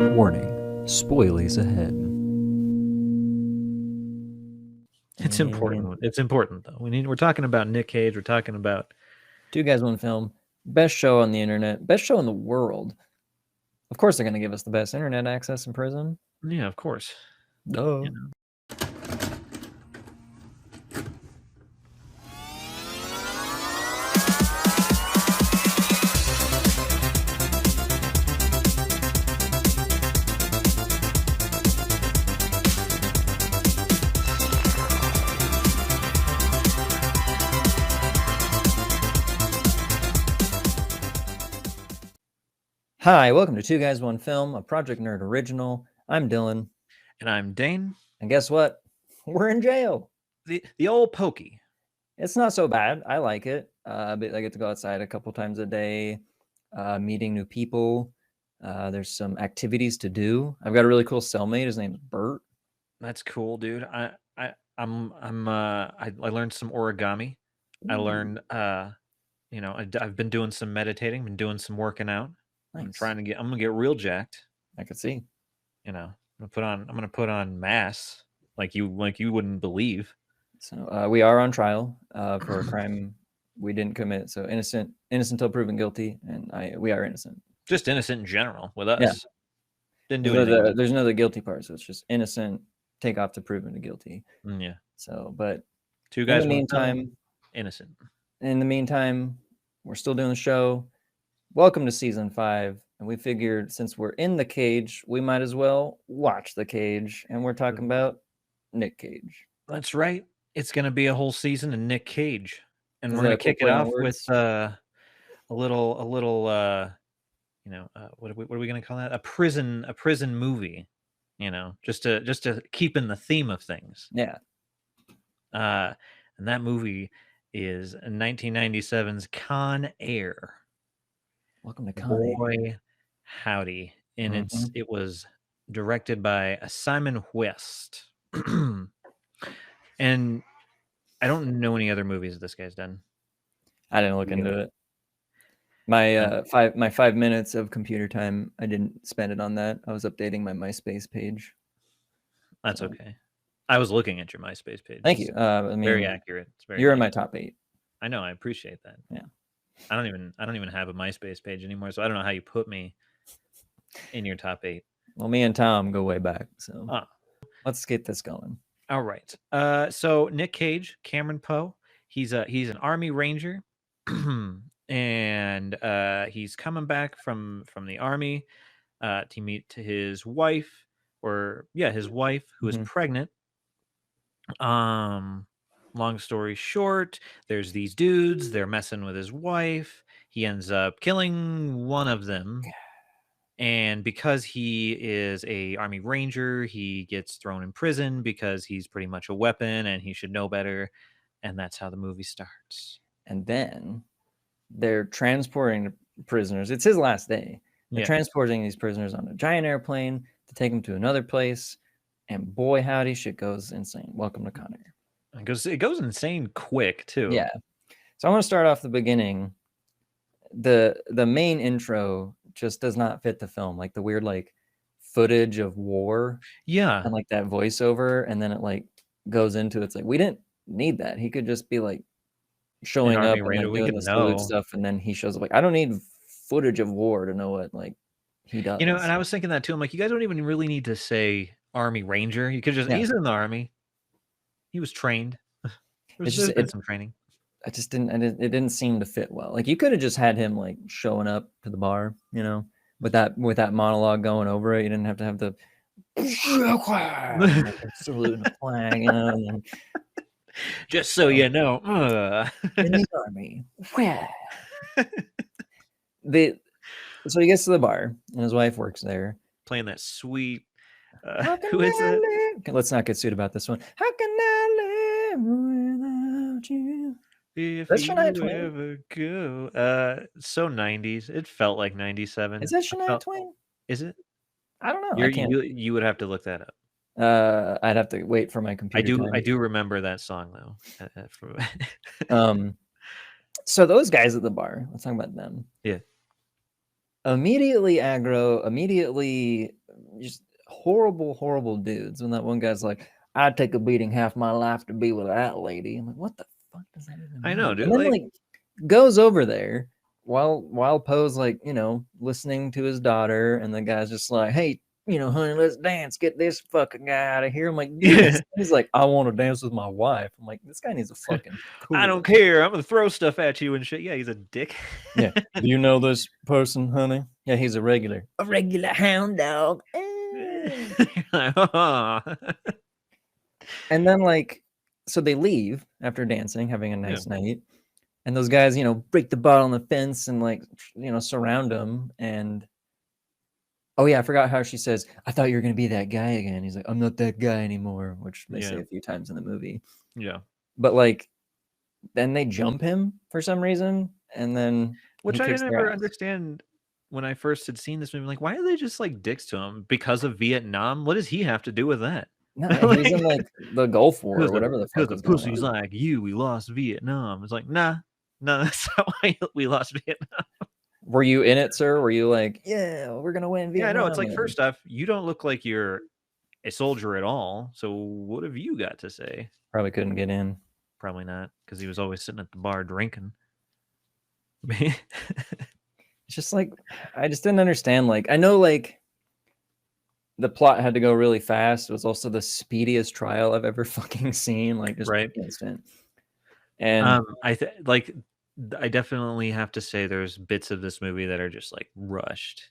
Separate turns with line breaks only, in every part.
Warning, spoilies ahead.
It's important. It's important though. We're talking about Nick Cage. We're talking about
Two Guys, One Film. Best show on the internet. Best show in the world. Of course, they're going to give us the best internet access in prison.
Yeah, of course.
Duh.
You know.
Hi, welcome to Two Guys, One Film, a Project Nerd original. I'm Dylan.
And I'm Dane.
And guess what? We're in jail.
The old pokey.
It's not so bad. I like it. But I get to go outside a couple times a day, meeting new people. There's some activities to do. I've got a really cool cellmate. His name's Bert.
That's cool, dude. I learned some origami. I learned I've been doing some meditating, been doing some working out.
Nice.
I'm gonna get real jacked.
I could see.
You know, I'm gonna put on mass like you wouldn't believe.
So we are on trial for a crime we didn't commit. So innocent until proven guilty, and we are innocent.
Just innocent in general with us.
Yeah.
Didn't do anything.
There's another guilty part, so it's just innocent, take off to proven to guilty.
Yeah.
So, but
Two Guys,
in the meantime,
innocent.
In the meantime, we're still doing the show. Welcome to season 5. And we figured since we're in the cage, we might as well watch the cage. And we're talking about Nick Cage.
That's right. It's going to be a whole season of Nick Cage. And we're going to kick it off with a little what are we going to call that? A prison movie, just to keep in the theme of things.
Yeah.
And that movie is 1997's Con Air.
Welcome to Con Air.
Boy, howdy. And it was directed by Simon West. And I don't know any other movies this guy's done.
I didn't look into it. My 5 minutes of computer time, I didn't spend it on that. I was updating my MySpace page.
That's okay. I was looking at your MySpace page.
Thank you.
Very accurate.
You're in my top 8.
I know. I appreciate that.
Yeah.
I don't even have a MySpace page anymore, so I don't know how you put me in your top 8.
Well, me and Tom go way back, so let's get this going.
All right. So Nick Cage, Cameron Poe, he's an Army Ranger, and he's coming back from the Army to meet his wife, who is pregnant. Long story short, there's these dudes, they're messing with his wife. He ends up killing one of them. And because he is a Army Ranger, he gets thrown in prison because he's pretty much a weapon and he should know better. And that's how the movie starts.
And then they're transporting prisoners. It's his last day. They're transporting these prisoners on a giant airplane to take them to another place. And boy, howdy, shit goes insane. Welcome to Con Air.
It goes insane quick too.
Yeah. So I want to start off the beginning. The main intro just does not fit the film. Like the weird footage of war.
Yeah.
And that voiceover, and then it goes into it's like we didn't need that. He could just be showing up and doing the salute stuff, and then he shows up. I don't need footage of war to know what he does.
And I was thinking that too. I'm like, you guys don't even really need to say Army Ranger. You could just he's in the Army. He was trained. There's been some training.
It didn't seem to fit well. You could have just had him showing up to the bar, with that monologue going over it. You didn't have to have the salute and flag, and
just so you know,
in the Army. So he gets to the bar, and his wife works there,
playing that sweet. Who is it?
Okay, let's not get sued about this one. How can I live without you?
If that's Shania Twain. Ever go. So 90s. It felt like 97.
Is that Shania Twain?
Is it?
I don't know.
You would have to look that up.
I'd have to wait for my computer.
I do remember that song though.
So those guys at the bar, let's talk about them.
Yeah.
Immediately aggro, immediately just horrible dudes. When that one guy's like, I'd take a beating half my life to be with that lady. I'm like, what the fuck does that even mean?
I know, dude.
And then like goes over there while Poe's like, listening to his daughter, and the guy's just like, hey, honey, let's dance. Get this fucking guy out of here. I'm like, he's like, I want to dance with my wife. I'm like, this guy needs a fucking cool.
I don't care. I'm gonna throw stuff at you and shit. Yeah, he's a dick.
Yeah. Do you know this person, honey? Yeah, he's a regular hound dog. And then like, so they leave after dancing, having a nice night. And those guys, break the bottle on the fence and like, surround him. And oh yeah, I forgot how she says, I thought you were going to be that guy again. He's like, I'm not that guy anymore, which they say a few times in the movie.
Yeah.
But like, then they jump him for some reason. And then,
which I never understand when I first had seen this movie. Like, why are they just like dicks to him because of Vietnam? What does he have to do with that?
No, he's in like the Gulf War or whatever the fuck.
Because the pussy's like, we lost Vietnam. It's like, nah, that's not why we lost Vietnam.
Were you in it, sir? Were you like, yeah, we're gonna win Vietnam?
Yeah, no, it's like, first off, you don't look like you're a soldier at all. So what have you got to say?
Probably couldn't get in.
Probably not, because he was always sitting at the bar drinking. It's
just like, I just didn't understand. Like, I know like the plot had to go really fast. It was also the speediest trial I've ever fucking seen. Like, just instant. And
I definitely have to say there's bits of this movie that are just like rushed.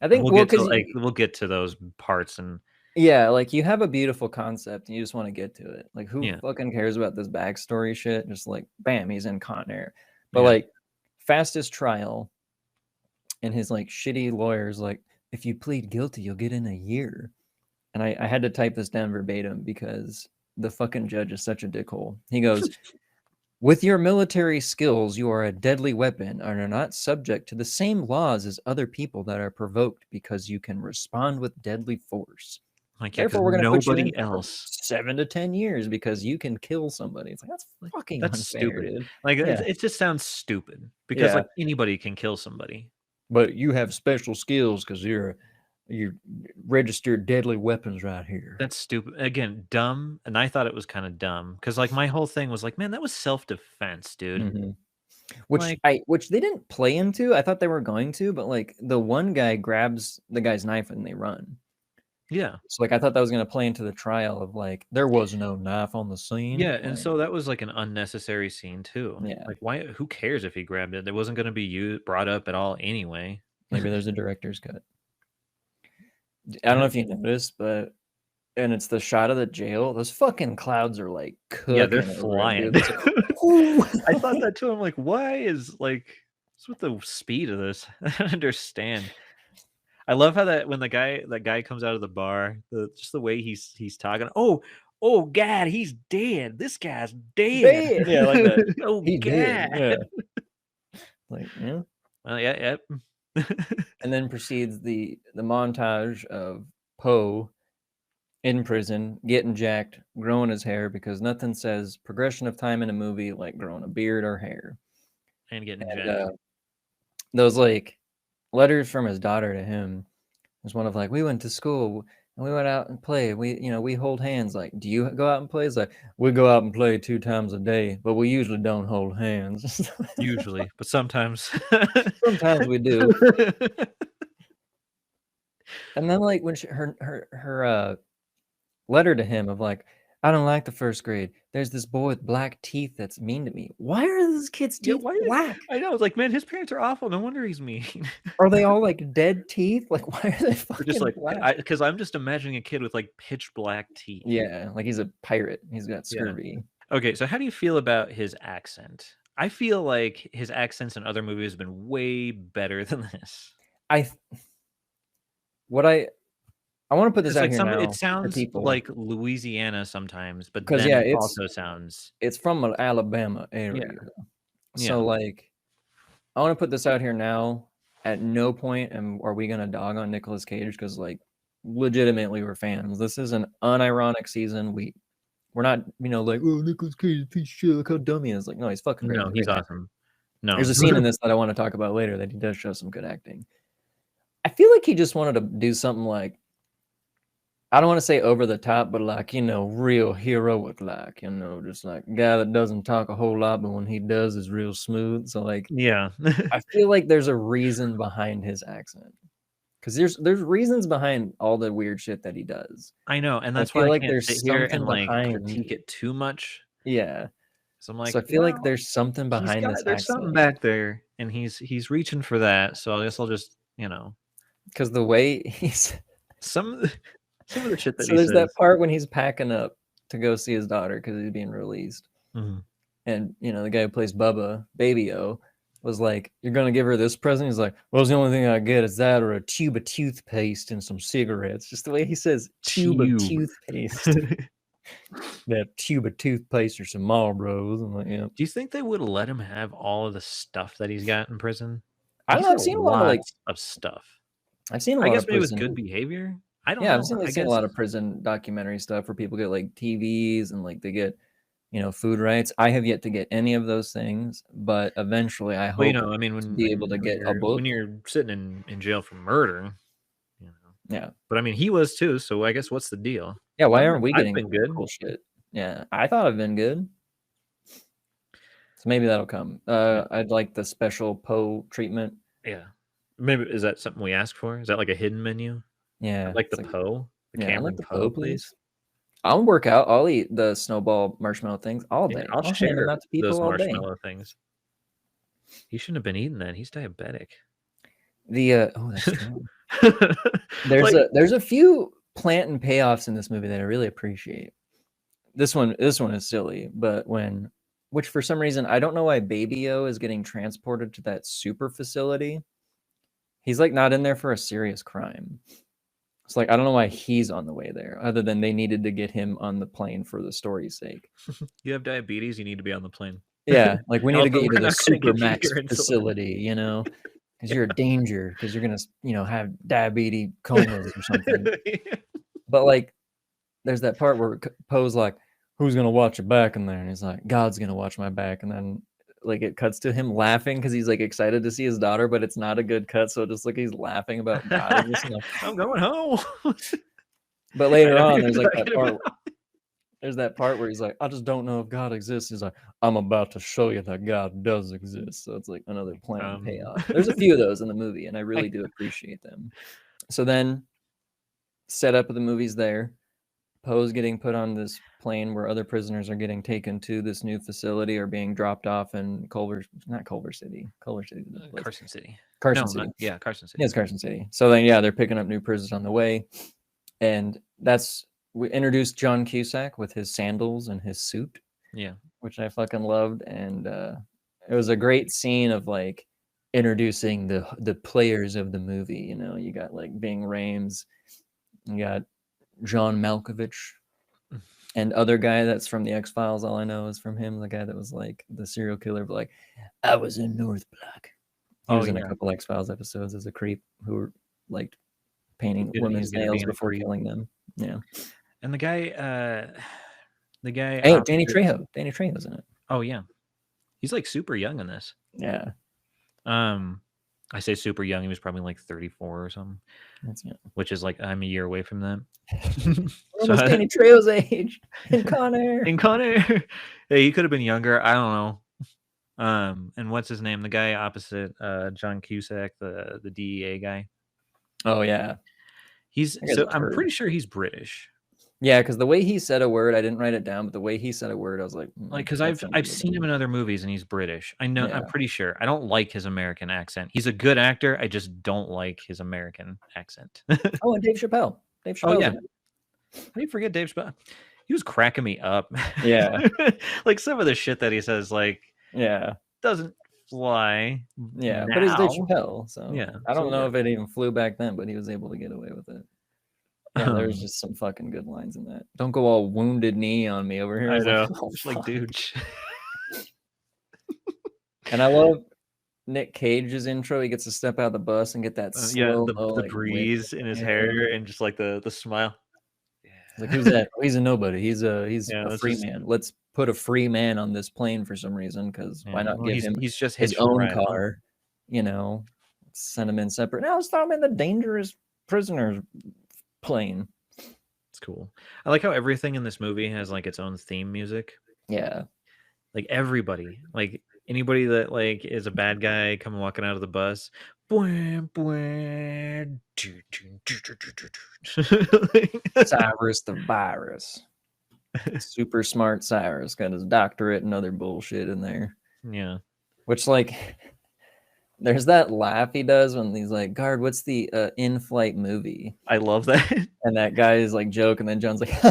I think
we'll get to those parts. And
yeah, like you have a beautiful concept and you just want to get to it. Like, who fucking cares about this backstory shit? Just like, bam, he's in Con Air. But like, fastest trial, and his like shitty lawyers like, if you plead guilty, you'll get in a year. And I had to type this down verbatim because the fucking judge is such a dickhole. He goes, with your military skills, you are a deadly weapon and are not subject to the same laws as other people that are provoked because you can respond with deadly force.
Like,
therefore, we're going to put you in
else
7 to 10 years because you can kill somebody. It's like, that's fucking unfair,
stupid.
Dude.
Like, it just sounds stupid because like anybody can kill somebody.
But you have special skills because you're registered deadly weapons right here.
That's stupid. Again, dumb. And I thought it was kind of dumb because like my whole thing was like, man, that was self-defense, dude.
Mm-hmm. Which they didn't play into. I thought they were going to, but like the one guy grabs the guy's knife and they run.
Yeah.
So like I thought that was going to play into the trial of like there was no knife on the scene.
Yeah, and so that was like an unnecessary scene too.
Yeah.
Like why? Who cares if he grabbed it? It wasn't going to be brought up at all anyway.
Maybe there's a director's cut. I don't know if you noticed, but and it's the shot of the jail. Those fucking clouds are like cooking.
Yeah, they're flying.
Like,
I thought that too. I'm like, why is like what's with the speed of this? I don't understand. I love how that when that guy comes out of the bar, just the way he's talking. Oh God, he's dead. This guy's dead.
Yeah, like that.
Oh
he
God.
Yeah. Like, yeah.
Well, yeah.
And then proceeds the montage of Poe in prison, getting jacked, growing his hair, because nothing says progression of time in a movie like growing a beard or hair.
And getting jacked.
Those like letters from his daughter to him was one of like, we went to school and we went out and played. We hold hands. Like, do you go out and play? It's like, we go out and play 2 times a day, but we usually don't hold hands.
Usually, but sometimes.
Sometimes we do. And then like when her letter to him of like, I don't like the first grade. There's this boy with black teeth that's mean to me. Why are those kids' teeth black?
I know. It's like, man, his parents are awful. No wonder he's mean.
Are they all like dead teeth? Like, why are they fucking
just like
black?
Because I'm just imagining a kid with like pitch black teeth.
Yeah, like he's a pirate. He's got scurvy.
Yeah. Okay, so how do you feel about his accent? I feel like his accents in other movies have been way better than this.
I want to put this out here now.
It sounds like Louisiana sometimes, but
then
it also sounds...
It's from an Alabama area. Yeah. So, like, I want to put this out here now. At no point are we going to dog on Nicolas Cage because, like, legitimately we're fans. This is an unironic season. We're not, like, oh, Nicolas Cage, piece of shit, look how dumb he is. Like, no, he's fucking great.
No, he's awesome. No.
There's a scene in this that I want to talk about later that he does show some good acting. I feel like he just wanted to do something like I don't want to say over the top, but like, real heroic, like, just like a guy that doesn't talk a whole lot, but when he does is real smooth. So like,
Yeah.
I feel like there's a reason behind his accent. Because there's reasons behind all the weird shit that he does.
I know, and
I
that's
feel
why I
like
can't
there's
sit here and
something
like
behind.
critique it too much.
Yeah.
So I'm like,
So I feel like there's something
he's
behind this
there's something
accent.
back there, and he's reaching for that. So I guess I'll just
Because the way he's
some of the shit that
so
he
there's
says.
that part when he's packing up to go see his daughter because he's being released.
Mhm.
And the guy who plays Bubba, Baby O, was like, "You're gonna give her this present?" He's like, "Well, the only thing I get is that or a tube of toothpaste and some cigarettes." Just the way he says tube of toothpaste. That tube of toothpaste or some Marlboros. I'm like, yeah.
Do you think they would let him have all of the stuff that he's got in prison?
I don't know. I've seen a lot of
of stuff.
I've seen a
I
lot
guess
of
maybe it was
prison.
good behavior. I don't
Yeah,
know.
I've seen a lot of prison documentary stuff where people get like TVs and like they get food rights. I have yet to get any of those things, but eventually I hope
I mean,
to be able to get a book.
when you're sitting in jail for murder,
Yeah.
But I mean, he was too. So I guess what's the deal?
Yeah, why aren't we
I've
getting
been good.
cool shit? Yeah, I thought I've been good. So maybe that'll come. I'd like the special Poe treatment.
Yeah. Maybe is that something we ask for? Is that like a hidden menu?
Yeah.
I'd like the Poe. The
Yeah, I'd
Cameron
like the
Poe,
Poe, please. I'll work out. I'll eat the snowball marshmallow things all day.
I'll
hand
share
them out to people
those
all day.
marshmallow things. He shouldn't have been eating that. He's diabetic.
That's true. There's a few plant and payoffs in this movie that I really appreciate. This one is silly, but which for some reason I don't know why Baby O is getting transported to that super facility. He's like not in there for a serious crime. It's like I don't know why he's on the way there, other than they needed to get him on the plane for the story's sake.
You have diabetes, you need to be on the plane.
Yeah, like we need to get you to
we're
the
not gonna give you
Supermax
your insulin.
facility, because you're a danger, because you're gonna, have diabetes comas or something. But like, there's that part where Poe's like, "Who's gonna watch your back in there?" And he's like, "God's gonna watch my back." And then like it cuts to him laughing because he's like excited to see his daughter, but it's not a good cut. So just like he's laughing about God.
I'm going home.
But later on, there's like that part. There's that part where he's like, "I just don't know if God exists." He's like, "I'm about to show you that God does exist." So it's like another plan payoff. There's a few of those in the movie, and I really do appreciate them. So then, setup of the movie's there. Poe's getting put on this plane where other prisoners are getting taken to this new facility or being dropped off in Culver City.
Carson City.
Carson City.
Carson City.
Yeah, it's Carson City. So then, they're picking up new prisoners on the way. And we introduced John Cusack with his sandals and his suit.
Yeah.
Which I fucking loved. And it was a great scene of like introducing the players of the movie. You got like Bing Rames, you got John Malkovich, and other guy that's from the X-Files. All I know is from him, the guy that was like the serial killer, but like, I was in North Block. He was in a couple X-Files episodes as a creep who liked painting women's nails before killing them. Yeah.
And the guy
Hey, Danny Trejo's in it.
Oh yeah. He's like super young in this.
Yeah.
I say super young. He was probably like 34 or something.
That's young.
Which is like I'm a year away from that.
Almost Danny Trejo's age. And Connor.
Hey, he could have been younger. I don't know. And what's his name? The guy opposite John Cusack, the DEA guy.
Oh yeah.
I'm pretty sure he's British.
Yeah, because the way he said a word, I didn't write it down, but the way he said a word, I was like,
because I've seen him in other movies and he's British. I know. Yeah. I'm pretty sure. I don't like his American accent. He's a good actor. I just don't like his American accent.
Oh, and Dave Chappelle.
Oh yeah. How do you forget Dave Chappelle? He was cracking me up.
Yeah.
Like some of the shit that he says, like, doesn't fly.
Yeah, now. But he's Dave Chappelle, so
yeah.
I don't know if it even flew back then, but he was able to get away with it. Yeah, there's just some fucking good lines in that. Don't go all wounded knee on me over here.
I know. Like, dude.
And I love Nick Cage's intro. He gets to step out of the bus and get that slow,
the breeze in his hair and just like the smile.
Yeah. Like, who's that? Oh, he's a nobody. He's a free man. Let's put a free man on this plane for some reason, because why not give him
he's just
his own car? Send him in separate. Now let's throw him in the dangerous prisoners plane.
cool. I like how everything in this movie has like its own theme music.
Yeah.
Like everybody, like anybody that like is a bad guy coming walking out of the bus. Bwah, bwah, doo, doo, doo, doo, doo, doo.
Cyrus the Virus. Super smart Cyrus. Got his doctorate and other bullshit in there.
Yeah.
Which, like, there's that laugh he does when he's like, Guard, what's the in-flight movie?
I love that.
And that guy is like joking, and then John's like,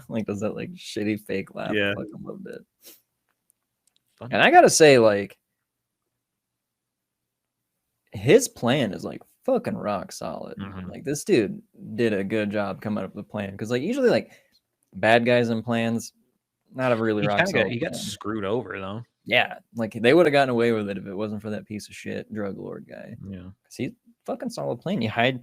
like, does that like shitty fake laugh?
Yeah.
I fucking loved it.
Fun.
And I gotta say, like, his plan is like fucking rock solid.
Mhm.
Like, this dude did a good job coming up with a plan. Because, like, usually, like, bad guys and plans, not a really rock solid.
He got
plan.
screwed over though.
Yeah, like they would have gotten away with it if it wasn't for that piece of shit drug lord guy.
Yeah.
Cause he's fucking solid plan. You hide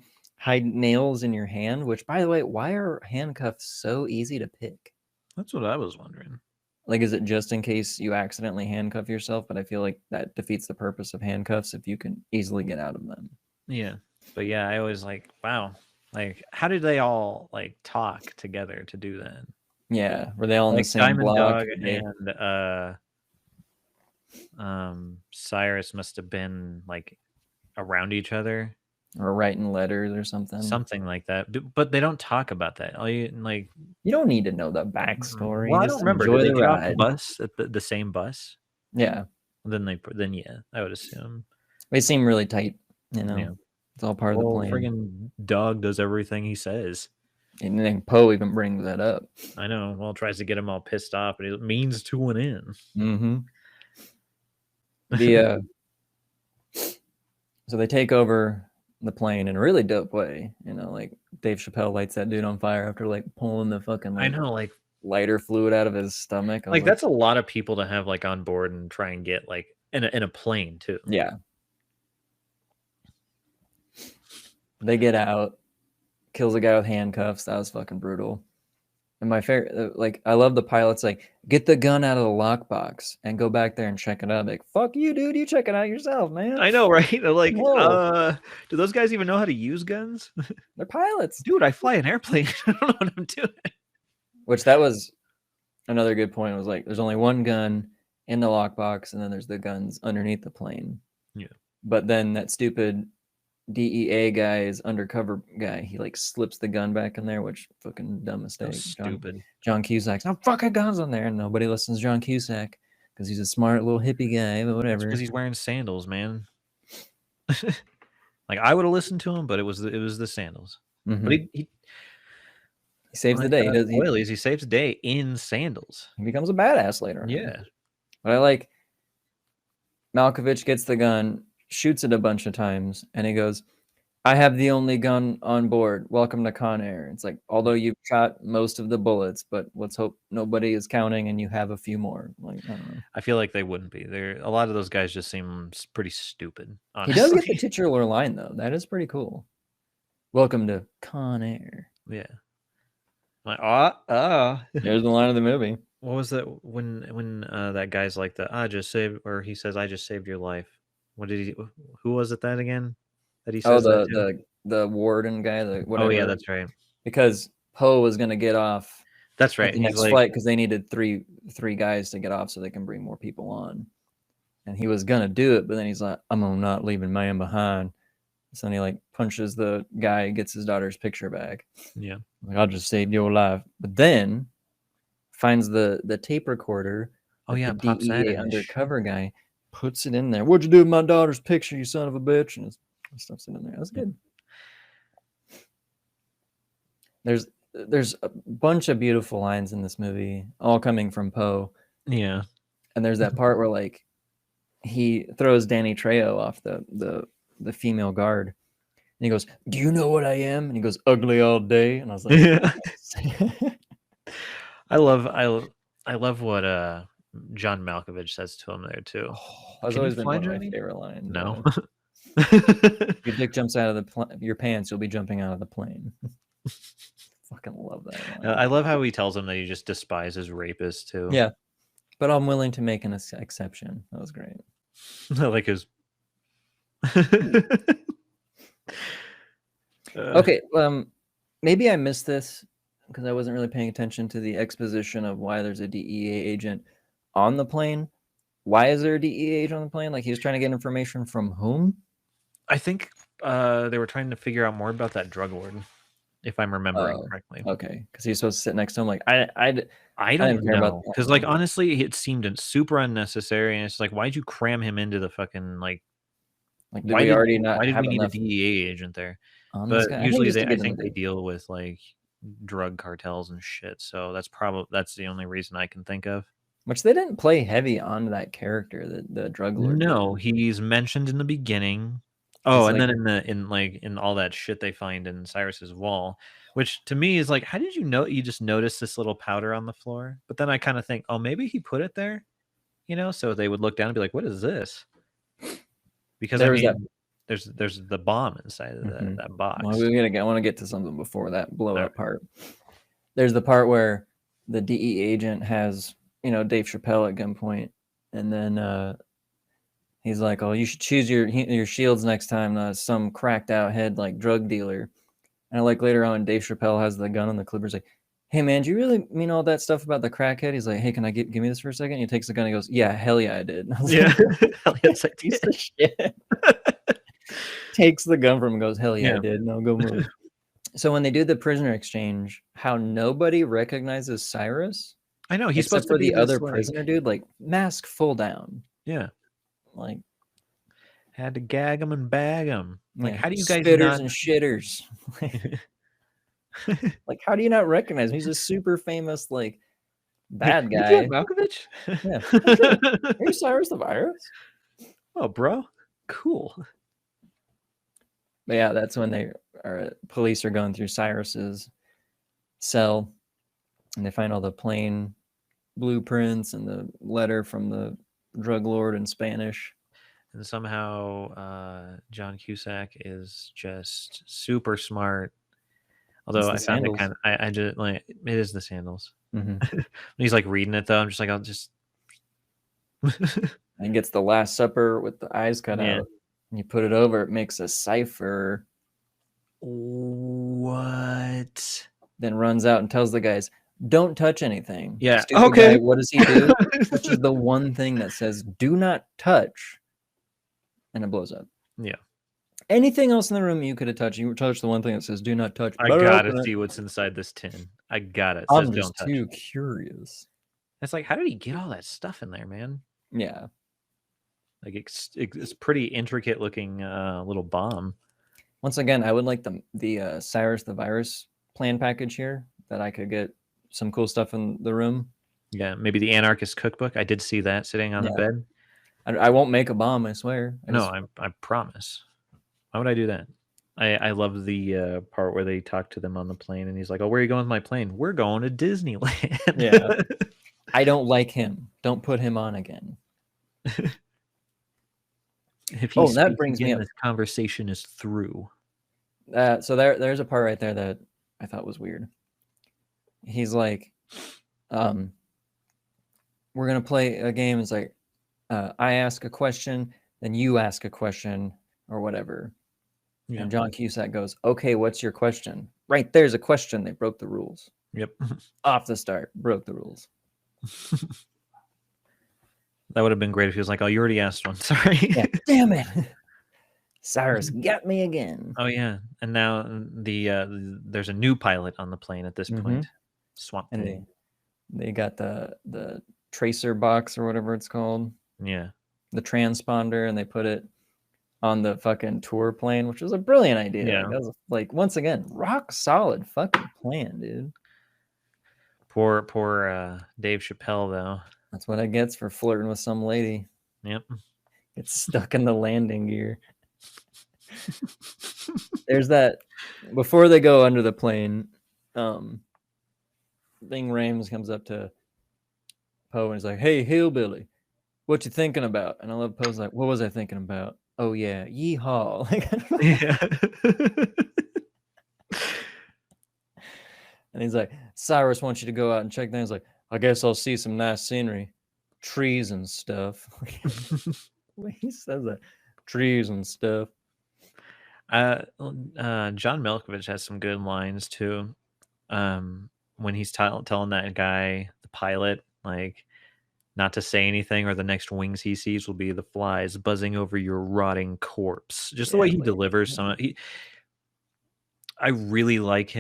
nails in your hand. Which, by the way, why are handcuffs so easy to pick?
That's what I was wondering.
Like, is it just in case you accidentally handcuff yourself? But I feel like that defeats the purpose of handcuffs if you can easily get out of them.
Yeah. But yeah, I always like, wow. Like, how did they all like talk together to do that?
Yeah, were they all in
Like
the same
Diamond
block?
Dog
Yeah.
and Cyrus must have been like around each other,
Or writing letters or something.
something like that. But they don't talk about that. All you like,
You don't need to know the backstory.
well, I
Just
don't remember.
enjoy
Did they
the
get off
ride.
the bus at the same bus?
Yeah,
Then yeah, I would assume.
they seem really tight. You know,
Yeah.
it's all part of the plan.
Friggin' dog does everything he says.
And then Poe even brings that up.
I know. Well, tries to get him all pissed off, but it means to an end.
Mm-hmm. The so they take over the plane in a really dope way. You know, like Dave Chappelle lights that dude on fire after like pulling the fucking
I know, like
lighter fluid out of his stomach. I was
like that's a lot of people to have like on board and try and get like in a plane too.
Yeah. They get out, kills a guy with handcuffs. That was fucking brutal. And my favorite, like, I love the pilot's like, get the gun out of the lockbox and go back there and check it out. Like, fuck you, dude. You check it out yourself, man.
I know, right? They're like,
Whoa.
do those guys even know how to use guns?
They're pilots.
Dude, I fly an airplane. I don't know what I'm doing.
Which that was another good point. Was like, there's only one gun in the lockbox, and then there's the guns underneath the plane.
Yeah.
But then that stupid DEA guy is undercover guy. He like slips the gun back in there, which fucking dumb mistake.
Stupid.
John Cusack's no fucking guns on there, and nobody listens to John Cusack because he's a smart little hippie guy. But whatever.
Because he's wearing sandals, man. Like I would have listened to him, but it was the sandals.
Mm-hmm.
But he
saves the day.
He saves the day in sandals.
He becomes a badass later.
Yeah.
But I like Malkovich gets the gun, shoots it a bunch of times, and he goes, I have the only gun on board. Welcome to Con Air. It's like, although you've shot most of the bullets, but let's hope nobody is counting and you have a few more. Like, I don't know.
I feel like they wouldn't be. A lot of those guys just seem pretty stupid. Honestly.
He does get the titular line though. That is pretty cool. Welcome to Con Air.
Yeah. Like,
There's the line of the movie.
What was that when that guy's like he says I just saved your life. What did he? Who was it that again? That he says.
The warden guy. Whatever.
Oh yeah, that's right.
Because Poe was gonna get off.
That's right.
The next flight because they needed three guys to get off so they can bring more people on, and he was gonna do it, but then he's like, "I'm not leaving man behind." So then he like punches the guy, gets his daughter's picture back.
Yeah,
like I'll just save your life, but then finds the tape recorder.
Oh yeah,
the
pops that
DEA
in.
undercover guy puts it in there. What'd you do with my daughter's picture, you son of a bitch? And stuff's in there. That was good. There's a bunch of beautiful lines in this movie, all coming from Poe.
Yeah.
And there's that part where like he throws Danny Trejo off the female guard. And he goes, "Do you know what I am?" And he goes, "Ugly all day." And I was like,
yeah. I love what John Malkovich says to him there too.
That's always been one of my favorite lines.
No.
If your dick jumps out of your pants, you'll be jumping out of the plane. Fucking love that line.
I love how he tells him that he just despises rapists too.
Yeah. But I'm willing to make an exception. That was great.
I like his
okay, maybe I missed this. because I wasn't really paying attention to the exposition of why there's a DEA agent on the plane. Why is there a DEA agent on the plane? Like, he was trying to get information from whom?
I think they were trying to figure out more about that drug lord, if I'm remembering correctly.
Okay, because he's supposed to sit next to him. Like, I
don't
didn't care about
know,
that.
because like honestly, it seemed super unnecessary, and it's like, why'd you cram him into the fucking like?
Like, did we already not
Why did
have
we need a
enough
DEA agent there?
on this
But
guy?
usually I
think
think they deal with like drug cartels and shit. So that's the only reason I can think of.
Which they didn't play heavy on that character, the drug lord.
No,
did.
he's mentioned in the beginning. Oh,
He's
and
like,
then in all that shit they find in Cyrus's wall, which to me is like, how did you know? You just noticed this little powder on the floor, but then I kind of think, oh, maybe he put it there, so they would look down and be like, what is this? Because
there was that.
There's the bomb inside of that box.
Well, I want to get to something before that blow up
right.
part. There's the part where the DE agent has, Dave Chappelle at gunpoint, and then he's like, "Oh, you should choose your shields next time, not some cracked out head like drug dealer." And like later on, Dave Chappelle has the gun on the clippers, like, "Hey man, do you really mean all that stuff about the crackhead?" He's like, "Hey, can I give me this for a second?" He takes the gun, and he goes, "Yeah, hell yeah, I did."
Yeah, it's like
piece of shit. Takes the gun from him and goes, "Hell yeah, I did." No, go move. So when they do the prisoner exchange, how nobody recognizes Cyrus?
I know he's
except
supposed to
for
be
the other
this,
prisoner dude, like mask full down.
Yeah,
like
had to gag him and bag him. Like, how do you guys
spitters
not...
and shitters? Like, how do you not recognize him? He's a super famous bad guy.
Malkovich?
Yeah, sure. Are you Cyrus the Virus?
Oh, bro, cool.
But yeah, that's when police are going through Cyrus's cell, and they find all the plane blueprints and the letter from the drug lord in Spanish.
And somehow John Cusack is just super smart. Although I found it kind of, I just like, it is the sandals.
Mm-hmm.
When he's like reading it though, I'm just like, I'll just.
And gets the Last Supper with the eyes cut out. And you put it over, it makes a cipher.
What?
Then runs out and tells the guys, "Don't touch anything."
Yeah.
Stupid
Okay.
guy, what does he do? Touches the one thing that says "Do not touch," and it blows up.
Yeah.
Anything else in the room you could have touched? You touched the one thing that says "Do not touch."
I gotta see what's inside this tin. I got it.
I'm just too curious.
It's like, how did he get all that stuff in there, man?
Yeah.
Like it's pretty intricate looking little bomb.
Once again, I would like the Cyrus the Virus plan package here, that I could get some cool stuff in the room.
Yeah, maybe the Anarchist Cookbook. I did see that sitting on the bed.
I won't make a bomb, I swear.
I promise. Why would I do that? I love the part where they talk to them on the plane, and he's like, "Oh, where are you going with my plane? We're going to Disneyland."
Yeah. I don't like him. Don't put him on again.
If
that brings me up.
This conversation is through.
So there's a part right there that I thought was weird. He's like, we're gonna play a game. It's like, I ask a question, then you ask a question, or whatever. Yeah. And John Cusack goes, "Okay, what's your question?" Right there's a question. They broke the rules.
Yep.
Off the start, broke the rules.
That would have been great if he was like, "Oh, you already asked one. Sorry."
Yeah, damn it. Cyrus got me again.
Oh yeah, and now there's a new pilot on the plane at this point. Swamp
and
Thing.
They got the tracer box or whatever it's called.
Yeah.
The transponder, and they put it on the fucking tour plane, which was a brilliant idea.
Yeah.
That was once again, rock solid fucking plan, dude.
Poor Dave Chappelle though.
That's what it gets for flirting with some lady.
Yep.
Gets stuck in the landing gear. There's that before they go under the plane. Ving Rhames comes up to Poe and he's like, "Hey, hillbilly, what you thinking about?" And I love Poe's like, "What was I thinking about? Oh yeah, yeehaw!"
Yeah.
And he's like, "Cyrus wants you to go out and check that." He's like, "I guess I'll see some nice scenery, trees and stuff." He says that, trees and stuff.
John Malkovich has some good lines too. when he's telling that guy, the pilot, like not to say anything, or the next wings he sees will be the flies buzzing over your rotting corpse. Just the way he
like,
delivers I really like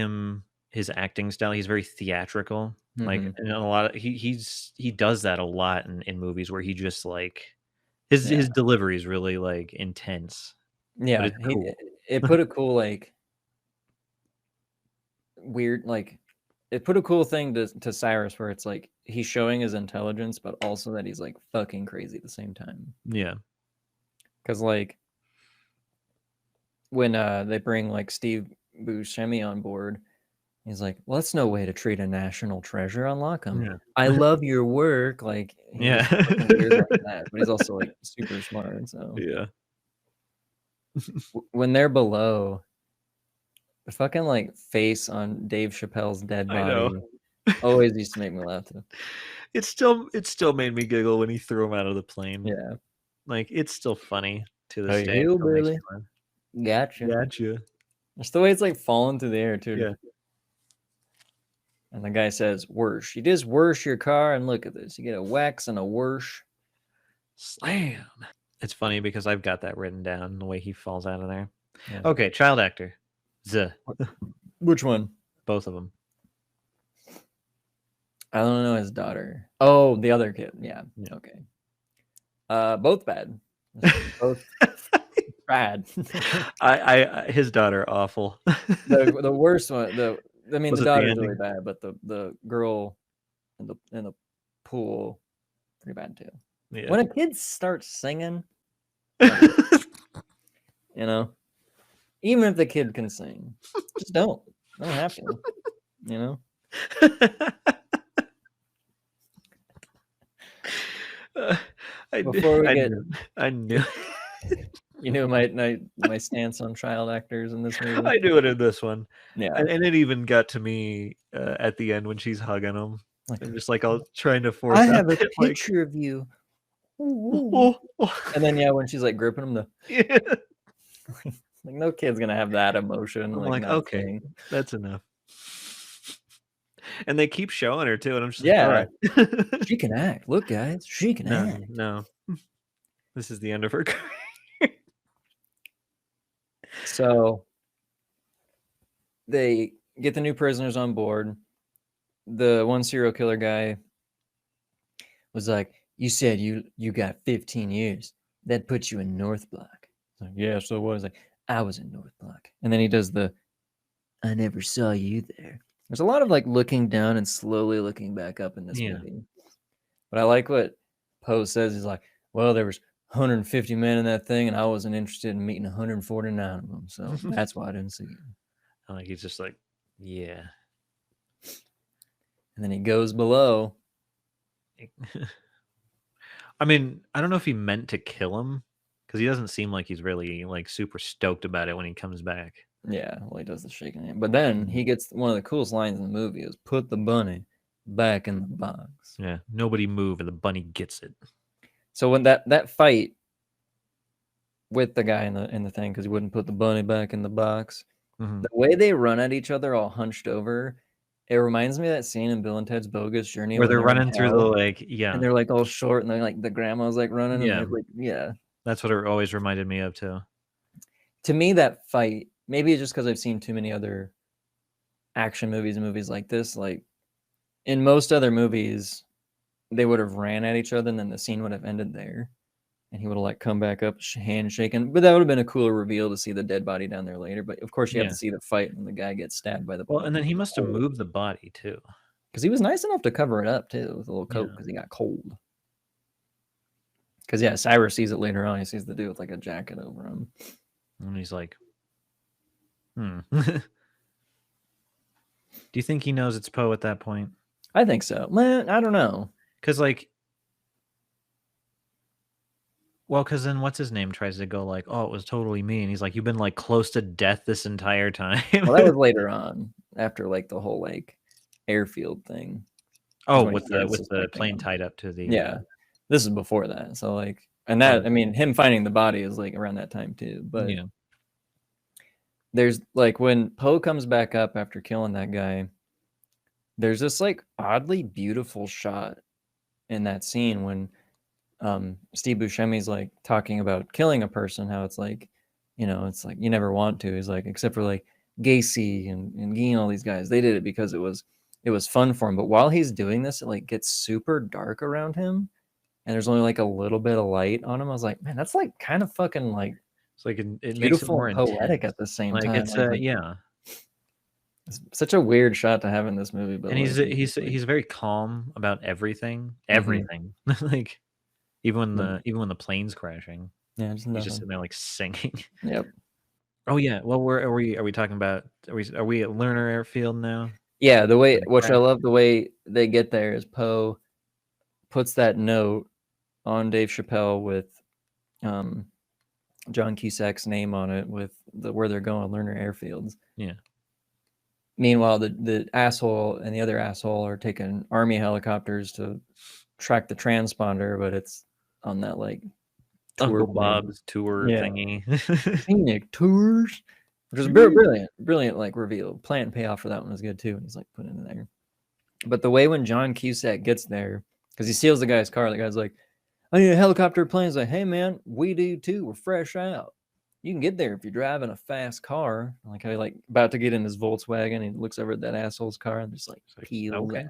his acting style. He's very theatrical. Like,
mhm.
and a lot of he does that a lot in movies where he just like his delivery is really like intense, but
Yeah,
it's cool.
it put a cool like weird like it put a cool thing to Cyrus where it's like he's showing his intelligence, but also that he's like fucking crazy at the same time.
Yeah.
Because like when they bring like Steve Buscemi on board, he's like, "Well, that's no way to treat a national treasure. Unlock him.
Yeah.
I love your work." Like
Yeah.
he's fucking weird like that, but he's also like super smart. So
Yeah.
when they're below, the fucking like face on Dave Chappelle's dead
I know.
body always used to make me laugh. Too.
It still made me giggle when he threw him out of the plane.
Yeah.
Like, it's still funny to this
Hey,
day. It still makes me
hillbilly.
laugh.
Gotcha.
Gotcha.
It's the way it's like falling through the air too.
Yeah.
And the guy says, "Worsh. You just worsh your car, and look at this. You get a wax and a worsh."
Slam. It's funny because I've got that written down, the way he falls out of there.
Yeah.
Okay, child actor.
Which one?
Both of them.
I don't know his daughter. Oh, the other kid. Yeah.
Yeah.
Okay. Both bad. Both bad.
His daughter awful.
the worst one. I mean,
Was
the
it the
daughter's really
ending?
bad, but the girl in the pool pretty bad too.
Yeah.
When a kid starts singing, you know, even if the kid can sing, just don't have to, you know. Before we get,
I knew
you know, my stance on child actors in this movie.
I knew it in this one.
Yeah,
And it even got to me at the end when she's hugging him.
like,
And just like I was trying to force
I
out
have a
that, like,
picture of you.
oh,
And then yeah, when she's like gripping him,
yeah.
like no kid's gonna have that emotion.
I'm
Like
like,
not
okay,
saying.
that's enough. And they keep showing her too, and I'm just
Yeah.
like, all right.
She can act. Look, guys, she can act.
No. This is the end of her career.
So they get the new prisoners on board. The one serial killer guy was like, "You said you got 15 years. That puts you in North Block." Like, yeah, so what? I was like, "I was in North Block." And then he does the, "I never saw you there." There's a lot of like looking down and slowly looking back up in this movie. But I like what Poe says. He's like, "Well, there was 150 men in that thing, and I wasn't interested in meeting 149 of them, so that's why I didn't see you."
Like he's just like, yeah.
And then he goes below.
I mean, I don't know if he meant to kill him, because he doesn't seem like he's really like super stoked about it when he comes back.
Yeah, well, he does the shaking hand. But then he gets one of the coolest lines in the movie is, "Put the bunny back in the box."
Yeah, nobody move, and the bunny gets it.
So when that fight with the guy in the thing, because he wouldn't put the bunny back in the box, the way they run at each other all hunched over, it reminds me of that scene in Bill and Ted's Bogus Journey
Where they're
in
running through the
hell,
like,
and they're like all short, and they're like the grandma's like running, and they're like, yeah.
That's what it always reminded me of too.
To me, that fight, maybe it's just because I've seen too many other action movies and movies like this. Like in most other movies, they would have ran at each other, and then the scene would have ended there, and he would have like come back up, hand shaking. But that would have been a cooler reveal to see the dead body down there later. But of course, you have to see the fight when the guy gets stabbed by the.
Well, and then he must have moved the body too,
because he was nice enough to cover it up too with a little coat because he got cold. Because yeah, Cyrus sees it later on. He sees the dude with like a jacket over him,
and he's like, Do you think he knows it's Poe at that point?
I think so. Man, I don't know.
Because like, well, because then what's his name tries to go like, "Oh, it was totally me," and he's like, "You've been like close to death this entire time."
Well, that was later on, after like the whole like airfield thing.
Oh, with the plane tied up to the
This is before that. So like, and that, I mean, him finding the body is like around that time too. But there's like when Poe comes back up after killing that guy, there's this like oddly beautiful shot in that scene when Steve Buscemi's like talking about killing a person, how it's like, it's like you never want to. He's like, except for like Gacy and Guy and all these guys, they did it because it was fun for him. But while he's doing this, it like gets super dark around him, and there's only like a little bit of light on him. I was like, man, that's like kind of fucking like
It's like it makes it
beautiful
more
and poetic
intense.
at the same
Like
time.
it's
Like,
yeah.
it's such a weird shot to have in this movie, but
And
like,
he's very calm about everything.
Mhm.
Everything. Like even
But,
when the plane's crashing,
yeah, just
he's just
nothing.
sitting there like singing.
Yep.
Oh yeah. Well, are we talking about are we at Lerner Airfield now?
Yeah, the way,
With the
which I
crash?
love, the way they get there is Poe puts that note on Dave Chappelle with John Cusack's name on it with where they're going, Lerner Airfields.
Yeah.
Meanwhile, the asshole and the other asshole are taking army helicopters to track the transponder, but it's on that like tour
Uncle
plane.
Bob's tour
Yeah.
thingy.
Scenic tours, which is brilliant like reveal. Plan and payoff for that one was good too. And he's like putting it in there. But the way when John Cusack gets there, because he steals the guy's car, the guy's like, I need a helicopter plane. He's like, hey man, we do too. We're fresh out. You can get there if you're driving a fast car. Like how he like about to get in his Volkswagen, he looks over at that asshole's car and just like peels
Okay.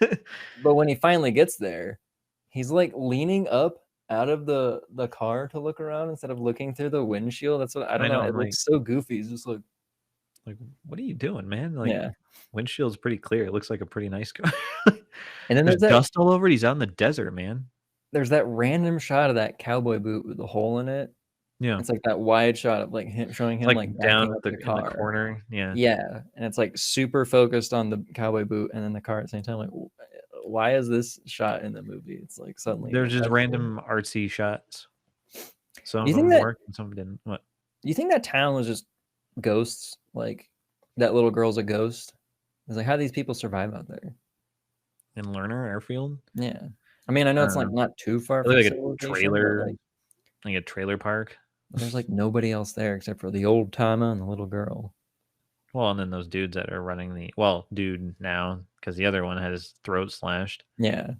out. But when he finally gets there, he's like leaning up out of the car to look around instead of looking through the windshield. That's what I don't know. It looks so goofy. He's just like,
what are you doing, man? Like,
yeah.
windshield's pretty clear. It looks like a pretty nice car.
And then
There's
there's
dust all over it. He's out in the desert, man.
there's that random shot of that cowboy boot with the hole in it.
Yeah.
It's like that wide shot of like him showing him like
down
backing up
at
the
in the
car.
corner. Yeah.
Yeah, and it's like super focused on the cowboy boot and then the car at the same time. Like, why is this shot in the movie? It's like suddenly
There's just
that's
random artsy shots. Some
Do
of
you think
them
that
worked and some didn't. What?
do you think that town was just ghosts? Like that little girl's a ghost. It's like how do these people survive out there?
In Lerner Airfield?
Yeah, I mean I know
I
it's
don't
like
know.
not too far from
Like a
civilization, but
like a trailer park.
there's like nobody else there except for the old timer and the little girl.
Well, and then those dudes that are running dude now, because the other one had his throat slashed.
Yeah,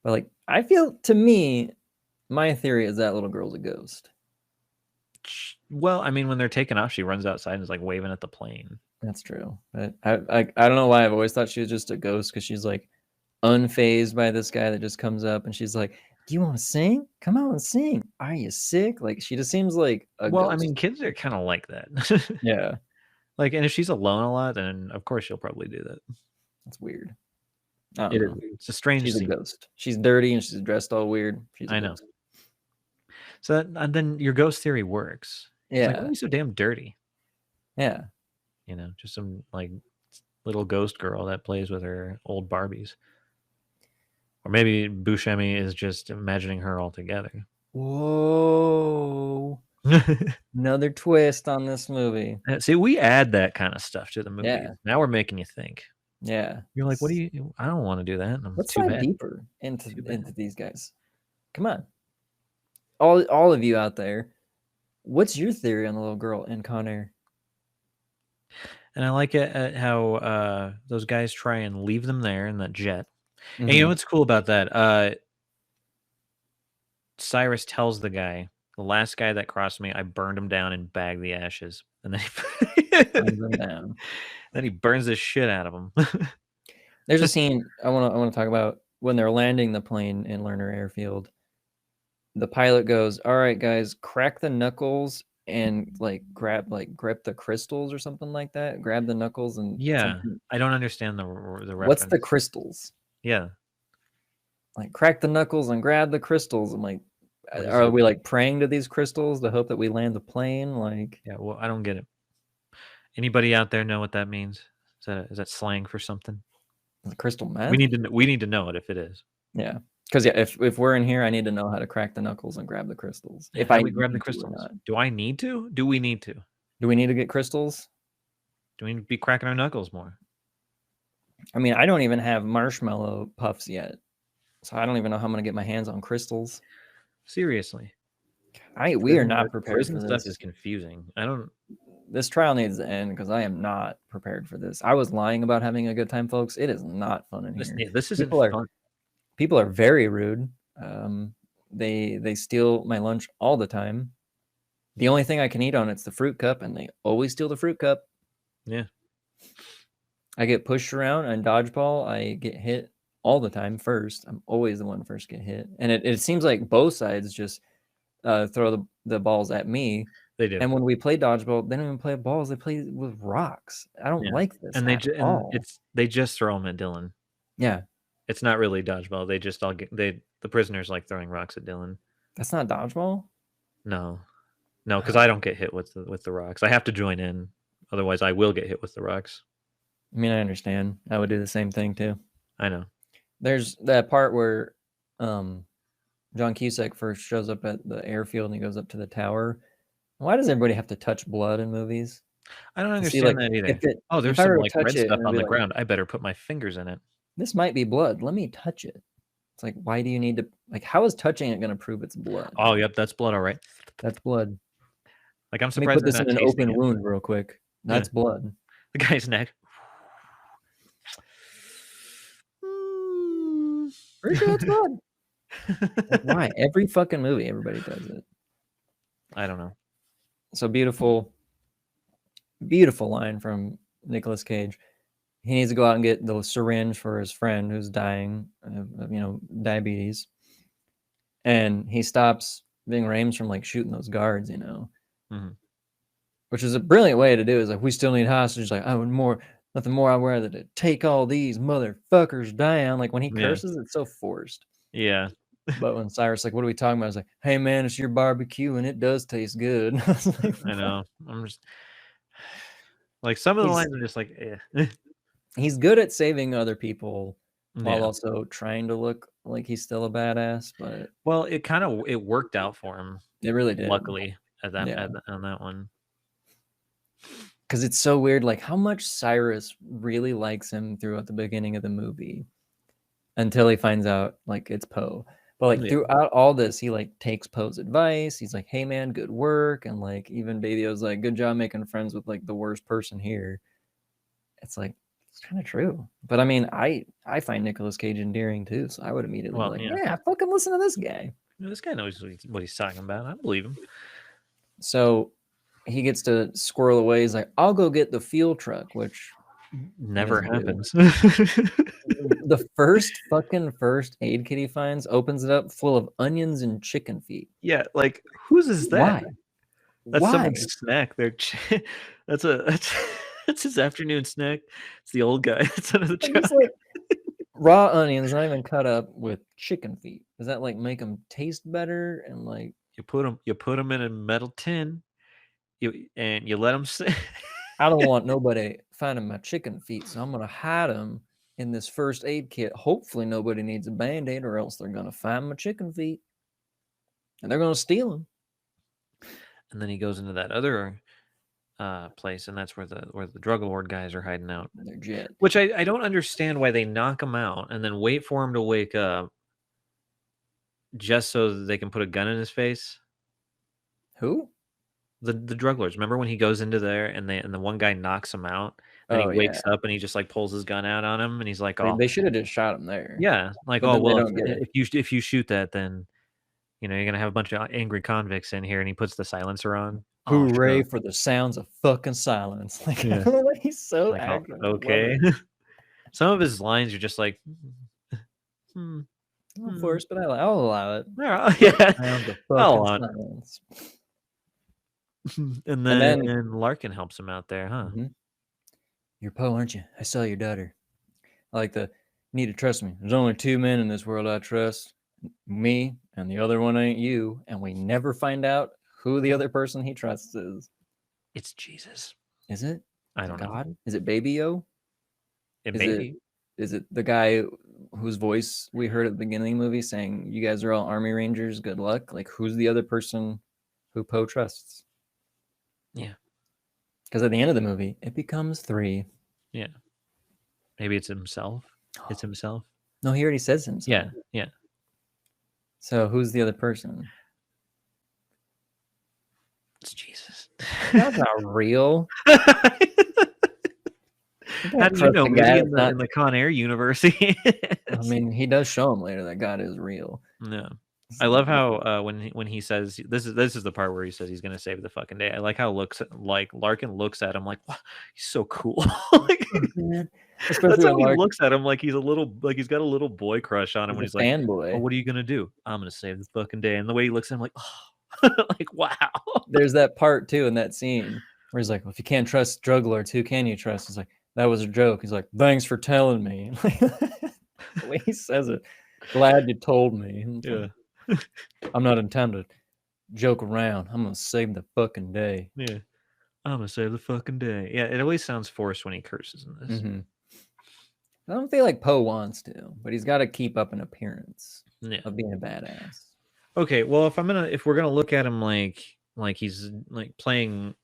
but like I feel, to me, my theory is that little girl's a ghost.
Well, I mean, when they're taking off, she runs outside and is like waving at the plane.
That's true. But I don't know why I've always thought she was just a ghost, because she's like unfazed by this guy that just comes up and she's like, do you want to sing? Come on and sing. Are you sick? Like she just seems like a
Well, I
ghost.
mean, kids are kind of like that.
Yeah,
Like, and if she's alone a lot, then of course she'll probably do that.
that's weird. I don't know.
It's a strange
She's
scene.
a ghost. She's dirty and she's dressed all weird. She's a
I know.
ghost.
So and then your ghost theory works. It's like, why
Yeah.
are you so damn dirty?
Yeah.
You know, just some like little ghost girl that plays with her old Barbies. Or maybe Buscemi is just imagining her all together.
Whoa. Another twist on this movie.
See, we add that kind of stuff to the movie.
Yeah.
Now we're making you think.
Yeah.
You're like, what do you? I don't want to do that.
Let's
too
dive
bad.
deeper into these guys. Come on. All of you out there, what's your theory on the little girl in Con Air?
And I like it at how those guys try and leave them there in that jet. And you know what's cool about that? Cyrus tells the guy, the last guy that crossed me, I burned him down and bagged the ashes. And then
Burns them down.
then he burns the shit out of them.
There's a scene I want to talk about when they're landing the plane in Lerner Airfield. The pilot goes, "All right, guys, crack the knuckles and like grab the crystals or something like that. Grab the knuckles and
Yeah,
something."
I don't understand the reference.
What's the crystals?
Yeah,
Like crack the knuckles and grab the crystals. I'm like,
What is
are
it?
we like praying to these crystals to hope that we land the plane? Like,
yeah. Well, I don't get it. Anybody out there know what that means? Is that slang for something?
the crystal meth?
We need to know it if it is.
Yeah. Because yeah, if we're in here, I need to know how to crack the knuckles and grab the crystals. If
How
I
do we grab the
need to or
crystals?
not.
Do I need to? Do we need to?
Do we need to get crystals?
Do we need to be cracking our knuckles more?
I mean, I don't even have marshmallow puffs yet, so I don't even know how I'm gonna get my hands on crystals.
Seriously,
We are not prepared
prison
for
stuff
this.
is confusing. I don't.
this trial needs to end because I am not prepared for this. I was lying about having a good time, folks. It is not fun in here.
This isn't
People are
fun.
people are very rude. They steal my lunch all the time. The only thing I can eat on it's the fruit cup, and they always steal the fruit cup.
Yeah.
I get pushed around and dodgeball. I get hit all the time first. I'm always the one first get hit. And it seems like both sides just throw the balls at me.
They do.
And when we play dodgeball, they don't even play balls. They play with rocks. I don't like this
and
at all.
they just throw them at Dylan.
Yeah.
It's not really dodgeball. They just all get the prisoners like throwing rocks at Dylan.
That's not dodgeball?
No, because I don't get hit with the rocks. I have to join in, otherwise I will get hit with the rocks.
I mean, I understand. I would do the same thing too.
I know.
There's that part where John Cusack first shows up at the airfield and he goes up to the tower. Why does everybody have to touch blood in movies?
I don't understand that either. There's some like red stuff on the ground. I better put my fingers in it.
This might be blood. Let me touch it. It's like, why do you need to, like, how is touching it going to prove it's blood?
Oh, yep, that's blood, all right.
That's blood.
Like, I'm surprised.
Let me put this in an open wound real quick. That's blood.
The guy's neck.
Pretty sure it's blood. Like, why? Every fucking movie, everybody does it.
I don't know.
So beautiful line from Nicolas Cage. He needs to go out and get the syringe for his friend who's dying of, diabetes. And he stops Ving Rhames from like shooting those guards, which is a brilliant way to do it. It's like, we still need hostages. Like, nothing more I'd rather to take all these motherfuckers down. Like when he curses, it's so forced.
Yeah.
But when Cyrus like, what are we talking about? I was like, hey man, it's your barbecue and it does taste good.
I know. I'm just like, some of the lines are just like,
He's good at saving other people while also trying to look like he's still a badass. But
it worked out for him.
It really did.
Luckily, on that one.
Because it's so weird, like how much Cyrus really likes him throughout the beginning of the movie, until he finds out like it's Poe. But like throughout all this, he like takes Poe's advice. He's like, "Hey man, good work," and like even Baby-O's like, "Good job making friends with like the worst person here." It's like, it's kind of true. But I mean, I find Nicolas Cage endearing too, so I would immediately be like, yeah, fucking listen to this guy.
This guy knows what he's talking about. I believe him.
So he gets to squirrel away. He's like, I'll go get the fuel truck, which
never happens.
The first aid kit he finds opens it up full of onions and chicken feet.
Yeah, like whose is that?
Why?
That's someone's snack. That's his afternoon snack. It's the old guy. It's under the truck.
Like, raw onions, not even cut up, with chicken feet. Does that like make them taste better? And like
you put them in a metal tin, and you let them sit.
I don't want nobody finding my chicken feet, so I'm gonna hide them in this first aid kit. Hopefully nobody needs a band-aid, or else they're gonna find my chicken feet and they're gonna steal them.
And then he goes into that other place, and that's where the drug lord guys are hiding out.
They're jet.
Which I don't understand why they knock him out and then wait for him to wake up just so that they can put a gun in his face.
Who?
The drug lords. Remember when he goes into there and the one guy knocks him out, and he wakes up and he just like pulls his gun out on him, and he's like, "Oh,
they should have just shot him there."
Yeah, like, "Oh well, if you shoot that, then you're gonna have a bunch of angry convicts in here." And he puts the silencer on.
Hooray for the sounds of fucking silence! Like, he's so
like,
accurate.
Okay. Some of his lines are just like,
forced, but I'll allow it.
Yeah, I'll allow it. And then Larkin helps him out there, huh?
Mm-hmm. You're Poe, aren't you? I saw your daughter. I like the need to trust me. There's only two men in this world I trust. Me, and the other one ain't you. And we never find out who the other person he trusts is.
It's Jesus.
Is it?
I don't know.
Is it Baby-O? Is it the guy whose voice we heard at the beginning of the movie saying, "You guys are all Army Rangers, good luck"? Like, who's the other person who Poe trusts?
Yeah.
Because at the end of the movie, it becomes 3.
Yeah. Maybe it's himself. It's himself.
No, he already says himself.
Yeah.
So who's the other person?
It's Jesus.
That's not real.
How do you know? Maybe in the Con Air universe.
I mean, he does show him later that God is real.
No. I love how when he says this is the part where he says he's gonna save the fucking day. I like how Larkin looks at him like, wow, he's so cool. Like, that's how he looks at him like he's he's got a little boy crush on him when he's like,
fanboy.
oh, what are you gonna do? I'm gonna save the fucking day. And the way he looks at him like, oh, like wow.
There's that part too in that scene where he's like, well, if you can't trust drug lords, who can you trust? He's like, that was a joke. He's like, thanks for telling me. The way he says it, glad you told me.
Yeah.
I'm not intended to joke around. I'm gonna save the fucking day.
Yeah. I'm gonna save the fucking day. Yeah, it always sounds forced when he curses in this.
Mm-hmm. I don't feel like Poe wants to, but he's got to keep up an appearance of being a badass.
Okay, well, if we're gonna look at him like he's like playing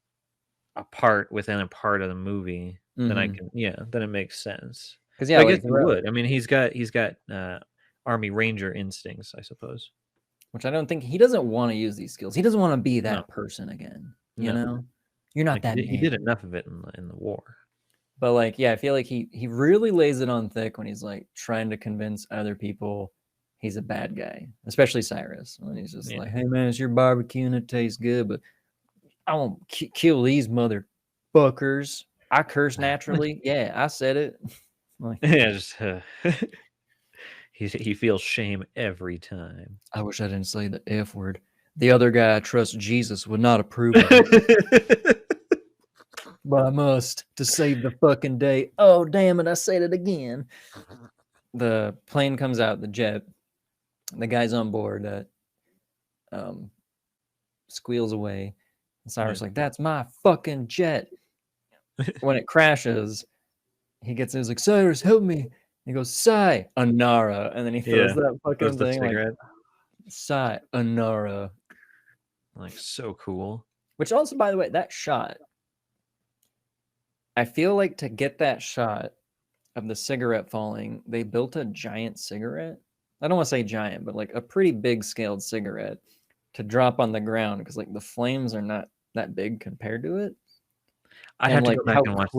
a part within a part of the movie, then I can then it makes sense. Because I guess he would. I mean, he's got Army Ranger instincts, I suppose.
Which I don't think he doesn't want to use these skills. He doesn't want to be that person again. You know, you're not that.
He did enough of it in the war.
But like, yeah, I feel like he really lays it on thick when he's like trying to convince other people he's a bad guy, especially Cyrus. When he's just like, "Hey man, it's your barbecue and it tastes good, but I won't kill these motherfuckers. I curse naturally. Yeah, I said it." Like,
yeah, just, he feels shame every time.
I wish I didn't say the F word. The other guy I trust, Jesus, would not approve of it. But I must to save the fucking day. Oh, damn it. I said it again. The plane comes out, the jet. The guy's on board that squeals away. And Cyrus like, that's my fucking jet. When it crashes, he's like, Cyrus, help me. He goes, Sayonara. And then he throws that fucking thing like, Sayonara.
Like, so cool.
Which also, by the way, that shot, I feel like to get that shot of the cigarette falling, they built a giant cigarette. I don't want to say giant, but like a pretty big scaled cigarette to drop on the ground because like the flames are not that big compared to it.
I have to go back and watch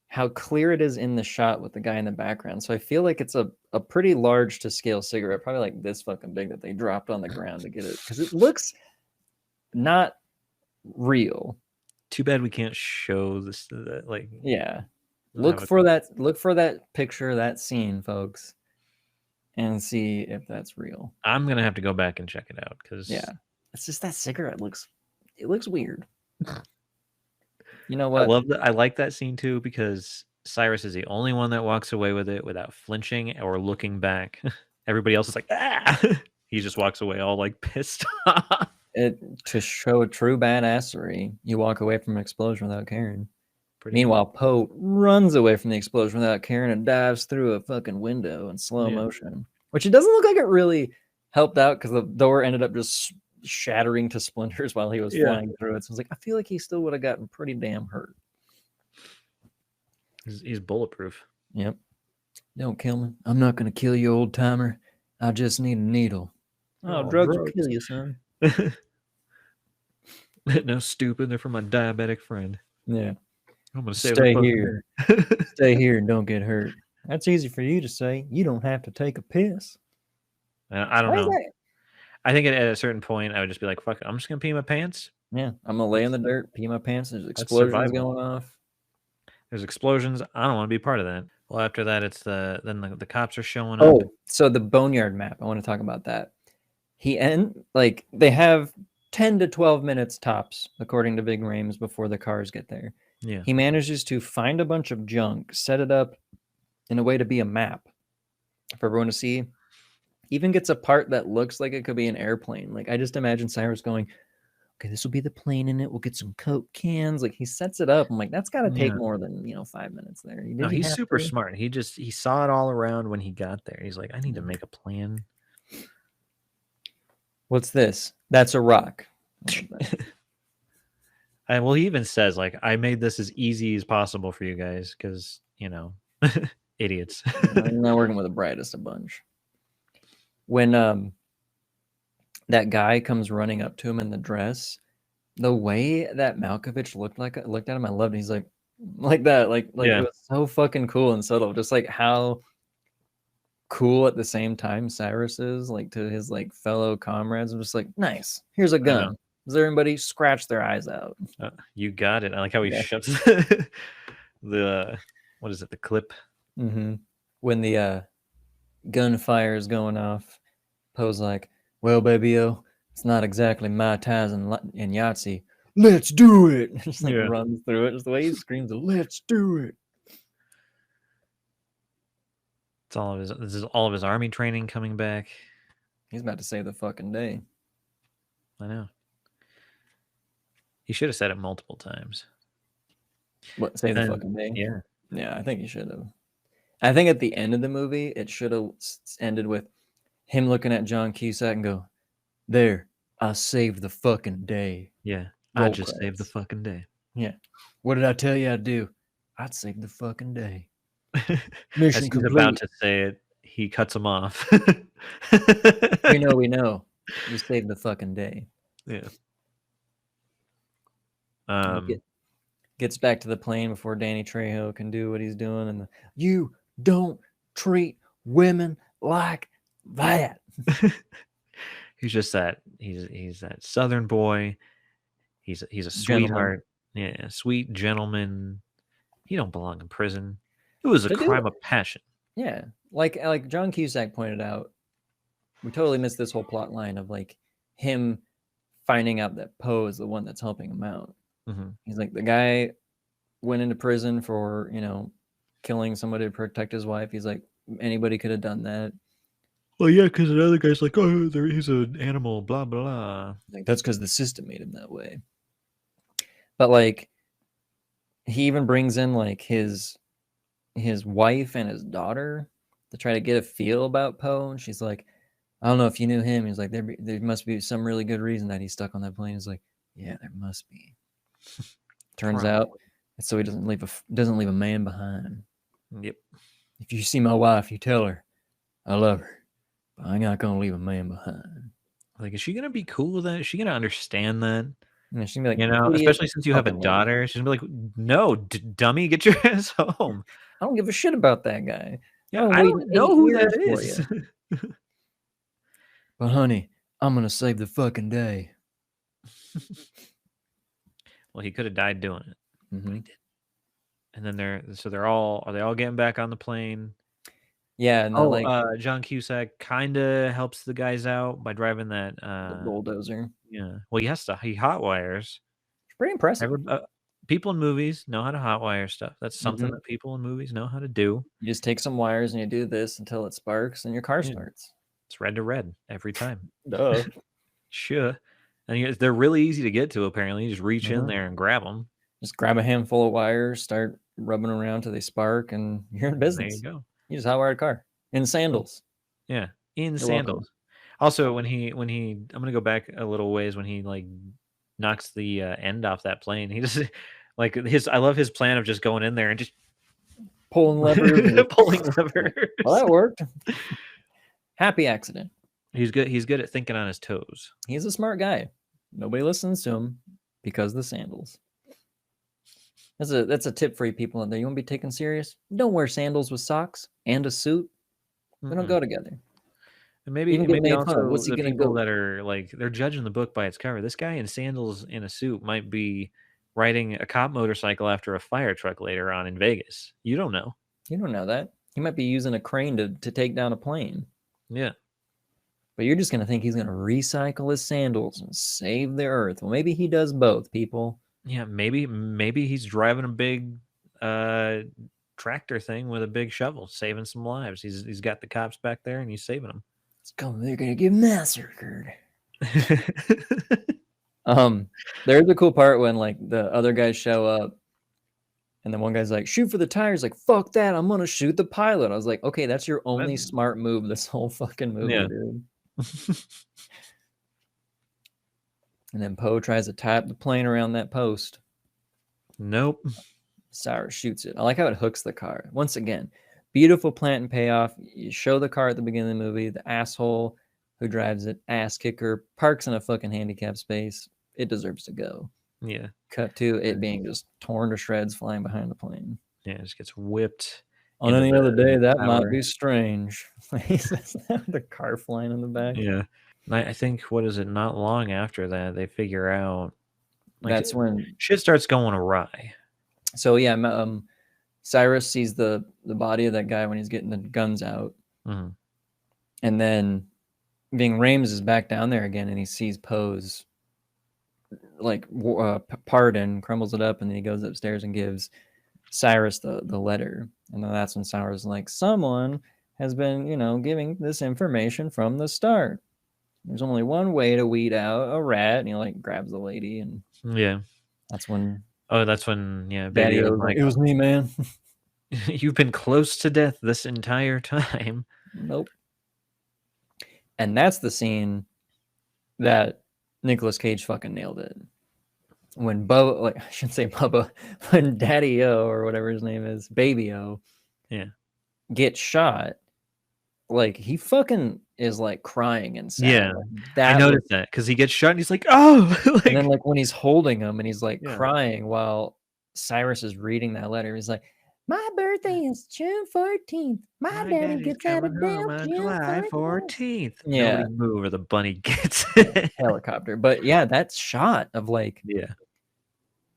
how clear it is in the shot with the guy in the background. So I feel like it's a pretty large to scale cigarette, probably like this fucking big that they dropped on the ground to get it because it looks not real.
Too bad we can't show this. Like,
yeah, look for that picture, that scene, folks, and see if that's real.
I'm gonna have to go back and check it out because
it's just that cigarette looks weird. You know what?
I like that scene too because Cyrus is the only one that walks away with it without flinching or looking back. Everybody else is like, ah. He just walks away all like pissed off.
To show a true badassery, you walk away from an explosion without caring. Meanwhile, Poe runs away from the explosion without caring and dives through a fucking window in slow motion, which it doesn't look like it really helped out because the door ended up just shattering to splinters while he was flying through it. So I was like, I feel like he still would have gotten pretty damn hurt.
He's bulletproof.
Yep. Don't kill me. I'm not going to kill you, old timer. I just need a needle. Oh, drugs will kill you, son.
No, stupid. They're for my diabetic friend.
Yeah.
I'm gonna
stay here. Stay here and don't get hurt. That's easy for you to say. You don't have to take a piss.
I don't know. I think at a certain point, I would just be like, "Fuck it, I'm just gonna pee my pants."
Yeah, I'm gonna lay in the dirt, pee my pants. There's explosions going off.
There's explosions. I don't want to be part of that. Well, after that, it's then the cops are showing
up.
Oh,
so the boneyard map. I want to talk about that. They have 10 to 12 minutes tops, according to Big Rames, before the cars get there.
Yeah.
He manages to find a bunch of junk, set it up in a way to be a map for everyone to see. Even gets a part that looks like it could be an airplane. Like, I just imagine Cyrus going, okay, this will be the plane in it. We'll get some Coke cans. Like, he sets it up. I'm like, that's got to take more than, 5 minutes there.
No, he's super smart. He saw it all around when he got there. He's like, I need to make a plan.
What's this? That's a rock.
Well, he even says, like, I made this as easy as possible for you guys because, idiots.
I'm not working with the brightest a bunch. When that guy comes running up to him in the dress, The way that Malkovich looked at him, I loved it. He's like that, like
Yeah.
it was so fucking cool and subtle. Just like how cool at the same time Cyrus is, like to his like fellow comrades. I'm just like, nice. Here's a
I know.
gun. Does everybody scratch their eyes out?
You got it. I like how he
Yeah.
shoves the what is it? The clip.
Mm-hmm. When the gunfire is going off, Poe's like, "Well, baby-o, it's not exactly Mai Tais and Yahtzee. Let's do it!" Just like
Yeah.
runs through it. Just the way he screams, "Let's do it!"
It's all of his. This is all of his army training coming back.
He's about to save the fucking day.
I know. He should have said it multiple times.
What, save the
And-
fucking day?
Yeah.
Yeah, I think he should have. I think at the end of the movie, it should have ended with him looking at John Cusack and go, "There, I saved the fucking day."
Yeah. I
Roll
just saved the
credits.
fucking day.
Yeah. What did I tell you I'd do? I'd save the fucking day.
As
Mission
he's
complete.
about to say it, he cuts him off.
We know. You saved the fucking day.
Yeah.
Gets back to the plane before Danny Trejo can do what he's doing, and you don't treat women like that.
He's just that. He's that Southern boy. He's a
Gentleman.
sweetheart. Yeah, sweet gentleman. He don't belong in prison. It was a
They do.
crime of passion.
Yeah, like John Cusack pointed out, we totally missed this whole plot line of like him finding out that Poe is the one that's helping him out.
Mm-hmm.
He's like, the guy went into prison for, killing somebody to protect his wife. He's like, anybody could have done that.
Well, yeah, because the other guy's like, oh, he's an animal, blah, blah.
Like, that's because the system made him that way. But like, he even brings in like his wife and his daughter to try to get a feel about Poe. And she's like, I don't know if you knew him. He's like, there must be some really good reason that he's stuck on that plane. He's like, yeah, there must be. Turns out it's so he doesn't leave a man behind.
Yep.
If you see my wife, you tell her I love her, but I'm not gonna leave a man behind.
Like, is she gonna be cool with that? Is she gonna understand that?
And she's gonna be like,
especially since you have a daughter, she's gonna be like, "No, dummy, get your ass home."
I don't give a shit about that guy.
Yeah, I don't know who that is.
But honey, I'm gonna save the fucking day.
Well, he could have died doing it.
Mm-hmm.
But he did. And then are they all getting back on the plane?
Yeah, and
John Cusack kind of helps the guys out by driving that
the bulldozer.
Yeah. Well, he hotwires.
It's pretty impressive.
People in movies know how to hotwire stuff. That's something that people in movies know how to do.
You just take some wires and you do this until it sparks and your car starts.
It's red to red every time.
Duh.
Sure. And they're really easy to get to, apparently. You just reach in there and grab them.
Just grab a handful of wires, start rubbing around till they spark, and you're in business.
There you go.
You just hotwired a car in sandals.
Yeah, in
You're
sandals.
welcome.
Also, when he, I'm gonna go back a little ways when he like knocks the end off that plane. He just like I love his plan of just going in there and just
pulling levers.
Pulling levers.
Well, that worked. Happy accident.
He's good at thinking on his toes.
He's a smart guy. Nobody listens to him because of the sandals. That's a tip for you people out there. You want to be taken serious? Don't wear sandals with socks and a suit. They don't go together.
And maybe also
what's he
the
gonna
people
go?
that are like they're judging the book by its cover. This guy in sandals in a suit might be riding a cop motorcycle after a fire truck later on in Vegas. You don't know.
You don't know that. He might be using a crane to take down a plane.
Yeah.
But you're just going to think he's going to recycle his sandals and save the earth. Well, maybe he does both, people.
Yeah, maybe he's driving a big tractor thing with a big shovel, saving some lives. He's got the cops back there and he's saving them.
It's coming. They're going to get massacred. There's a cool part when like the other guys show up and then one guy's like, shoot for the tires. Like, fuck that. I'm going to shoot the pilot. I was like, okay, that's your only smart move this whole fucking movie, dude. And then Poe tries to tie up the plane around that post.
Nope.
Cyrus shoots it. I like how it hooks the car. Once again, beautiful plant and payoff. You show the car at the beginning of the movie. The asshole who drives it, ass kicker, parks in a fucking handicap space. it deserves to go.
Yeah.
Cut to it being just torn to shreds flying behind the plane.
Yeah, it just gets whipped.
On
into
any
the
other day, that might
tower.
be strange. He says that with the car flying in the back.
Yeah. I think, what is it, not long after that, they figure out, like,
That's when
shit starts going awry.
So yeah, Cyrus sees the body of that guy when he's getting the guns out,
Mhm.
and then Ving Rhames is back down there again, and he sees Poe's like pardon, crumbles it up, and then he goes upstairs and gives Cyrus the letter, and then that's when Cyrus is like, someone has been, giving this information from the start. There's only one way to weed out a rat, and he like grabs the lady, and
Yeah.
that's when
Yeah,
Daddy
Baby
was
was
like,
like,
it was me, man.
you've been close to death this entire time.
Nope. And that's the scene that Nicolas Cage fucking nailed it. When Bubba, like, I shouldn't say Bubba, when Daddy O, or whatever his name is, Baby O,
Yeah.
gets shot, like, he fucking is like crying inside.
Yeah.
Like,
I noticed that because he gets shot and he's like, oh,
and then like when he's holding him and he's like
Yeah.
crying while Cyrus is reading that letter, he's like, my birthday is June 14th. My daddy gets out of
home
on
on
June
July
14th.
14th.
Yeah.
Nobody move or the bunny gets
Yeah,
it.
helicopter. But yeah, that shot of like
Yeah.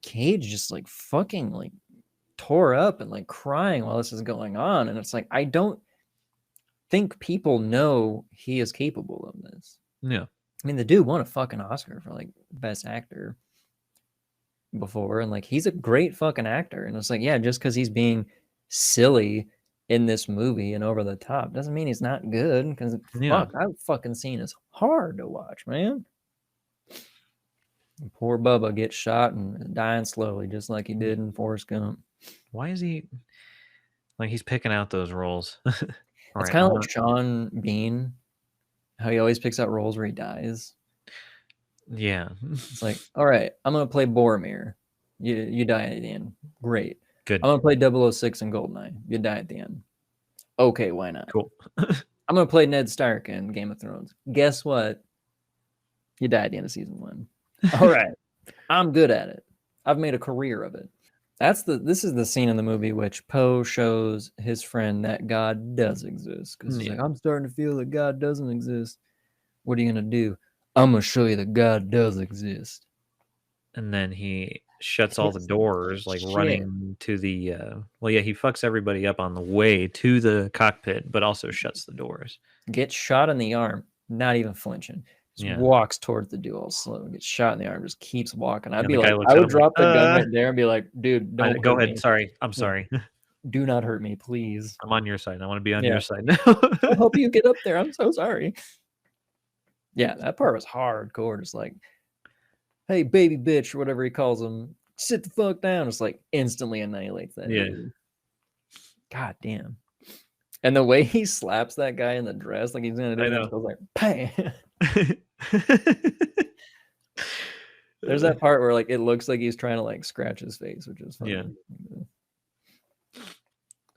Cage just like fucking like tore up and like crying while this is going on. And it's like, I don't think people know he is capable of this.
Yeah.
I mean, the dude won a fucking Oscar for like best actor before, and like he's a great fucking actor. And it's like, yeah, just because he's being silly in this movie and over the top doesn't mean he's not good. Because fuck, that fucking scene is hard to watch, man. And poor Bubba gets shot and dying slowly, just like he did in Forrest Gump.
Why is he like he's picking out those roles?
It's kind of like Sean Bean, how he always picks out roles where he dies.
Yeah.
It's like, all right, I'm gonna play Boromir. You die at the end. Great.
Good.
I'm gonna play 006 in Goldeneye. You die at the end. Okay, why not?
Cool.
I'm gonna play Ned Stark in Game of Thrones. Guess what? You die at the end of season 1. All right. I'm good at it. I've made a career of it. This is the scene in the movie which Poe shows his friend that God does exist. Because he's like, I'm starting to feel that God doesn't exist. What are you gonna do? I'm gonna show you that God does exist.
And then he shuts all the doors, like running to the he fucks everybody up on the way to the cockpit, but also shuts the doors.
Gets shot in the arm, not even flinching. Just walks towards the dude all slow. Gets shot in the arm, just keeps walking. I'd be like, I would drop the gun right there and be like, dude, don't
go ahead.
Me.
Sorry. I'm sorry.
Do not hurt me, please.
I'm on your side. I want to be on your side now.
I'll help you get up there. I'm so sorry. Yeah, that part was hardcore. Just like, hey, baby bitch, or whatever he calls him, sit the fuck down. It's like instantly annihilates that dude. God damn. And the way he slaps that guy in the dress, like he's gonna do it, like, bang. There's that part where like it looks like he's trying to like scratch his face, which is funny.
Yeah.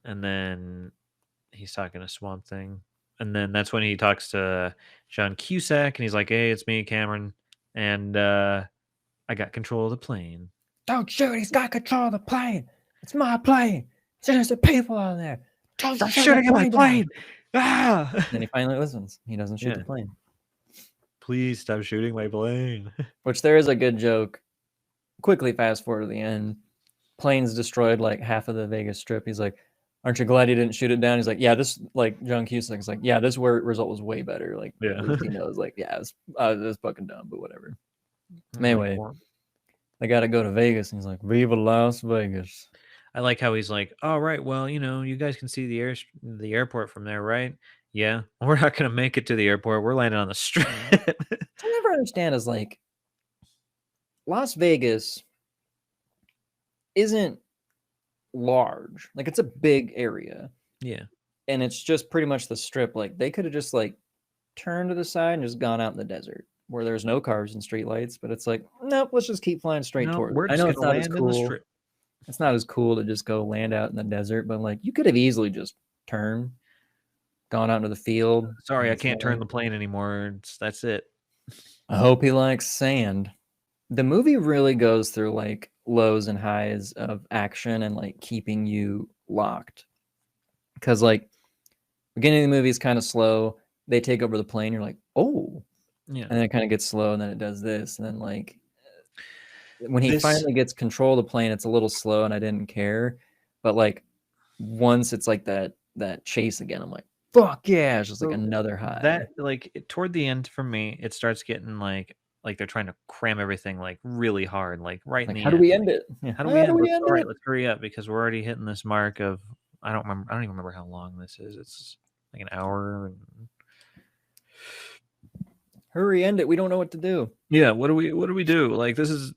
And then he's talking to Swamp Thing. And then that's when he talks to John Cusack, and he's like, hey, it's me, Cameron. And I got control of the plane.
Don't shoot, he's got control of the plane. It's my plane. There's some people on there. Don't
stop shooting at my plane.
Ah! Then he finally listens. He doesn't shoot the plane.
Please stop shooting my plane.
Which there is a good joke. Quickly fast forward to the end. Plane's destroyed like half of the Vegas Strip. He's like, aren't you glad he didn't shoot it down? He's like, yeah, this, like, John Cusack's like, yeah, this result was way better. Like,
yeah,
he knows, like, yeah, it was fucking dumb, but whatever. Anyway, they got to go to Vegas, and he's like, Viva Las Vegas.
I like how he's like, all right, well, you guys can see the airport from there, right? Yeah, we're not gonna make it to the airport. We're landing on the strip.
I never understand is like, Las Vegas isn't large. Like, it's a big area.
Yeah.
And it's just pretty much the strip. Like, they could have just like turned to the side and just gone out in the desert where there's no cars and streetlights, but it's like, nope, let's just keep flying straight towards it. I know it's not as cool. It's not as cool to just go land out in the desert, but like, you could have easily just turned, gone out into the field.
Sorry, I can't turn the plane anymore. That's it.
I hope he likes sand. the movie really goes through like lows and highs of action and like keeping you locked. Because like beginning of the movie is kind of slow. They take over the plane. You're like, oh,
Yeah.
and then it kind of gets slow, and then it does this, and then like when he
This
finally gets control of the plane, it's a little slow, and I didn't care. But like once it's like that chase again, I'm like, fuck yeah, it's just like
so
another high.
that like toward the end for me, it starts getting like they're trying to cram everything like really hard, like right in
Like,
the
how do
end.
we
Like,
end it? Yeah.
how do we end?
end
All right,
it?
let's hurry up because we're already hitting this mark of I don't even remember how long this is. It's like an hour.
Hurry, end it. We don't know what to do.
Yeah, what do we do? Like this is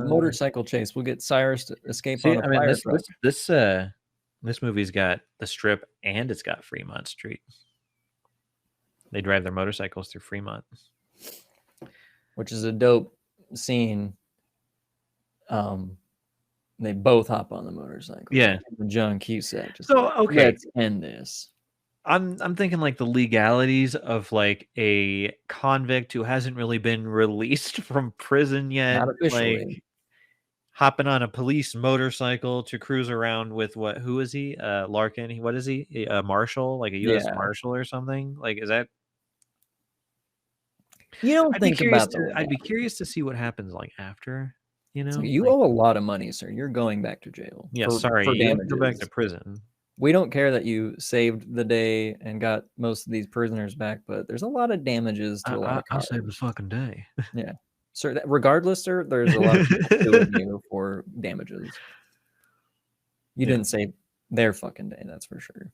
Motorcycle chase. We'll get Cyrus to escape
see,
on a
I mean
fire truck.
this movie's got the Strip and it's got Fremont Street. They drive their motorcycles through Fremont,
Which is a dope scene. They both hop on the motorcycle.
Yeah.
John Cusack. Just
So,
like,
okay.
let's end this.
I'm thinking like the legalities of like a convict who hasn't really been released from prison yet,
Not officially.
like hopping on a police motorcycle to cruise around with who is he? Larkin. What is he? A marshal, like a U.S.
Yeah.
marshal or something? Like, is that?
You don't think about
I'd be curious to see what happens like after. You know,
so you
like,
owe a lot of money, sir. You're going back to jail.
Yeah,
for
you have to go back
damages.
to prison.
We don't care that you saved the day and got most of these prisoners back, but there's a lot of damages to a lot of cars.
I saved the fucking day.
Yeah. Sir, regardless, sir, there's a lot of people suing you for damages. You didn't save their fucking day, that's for sure.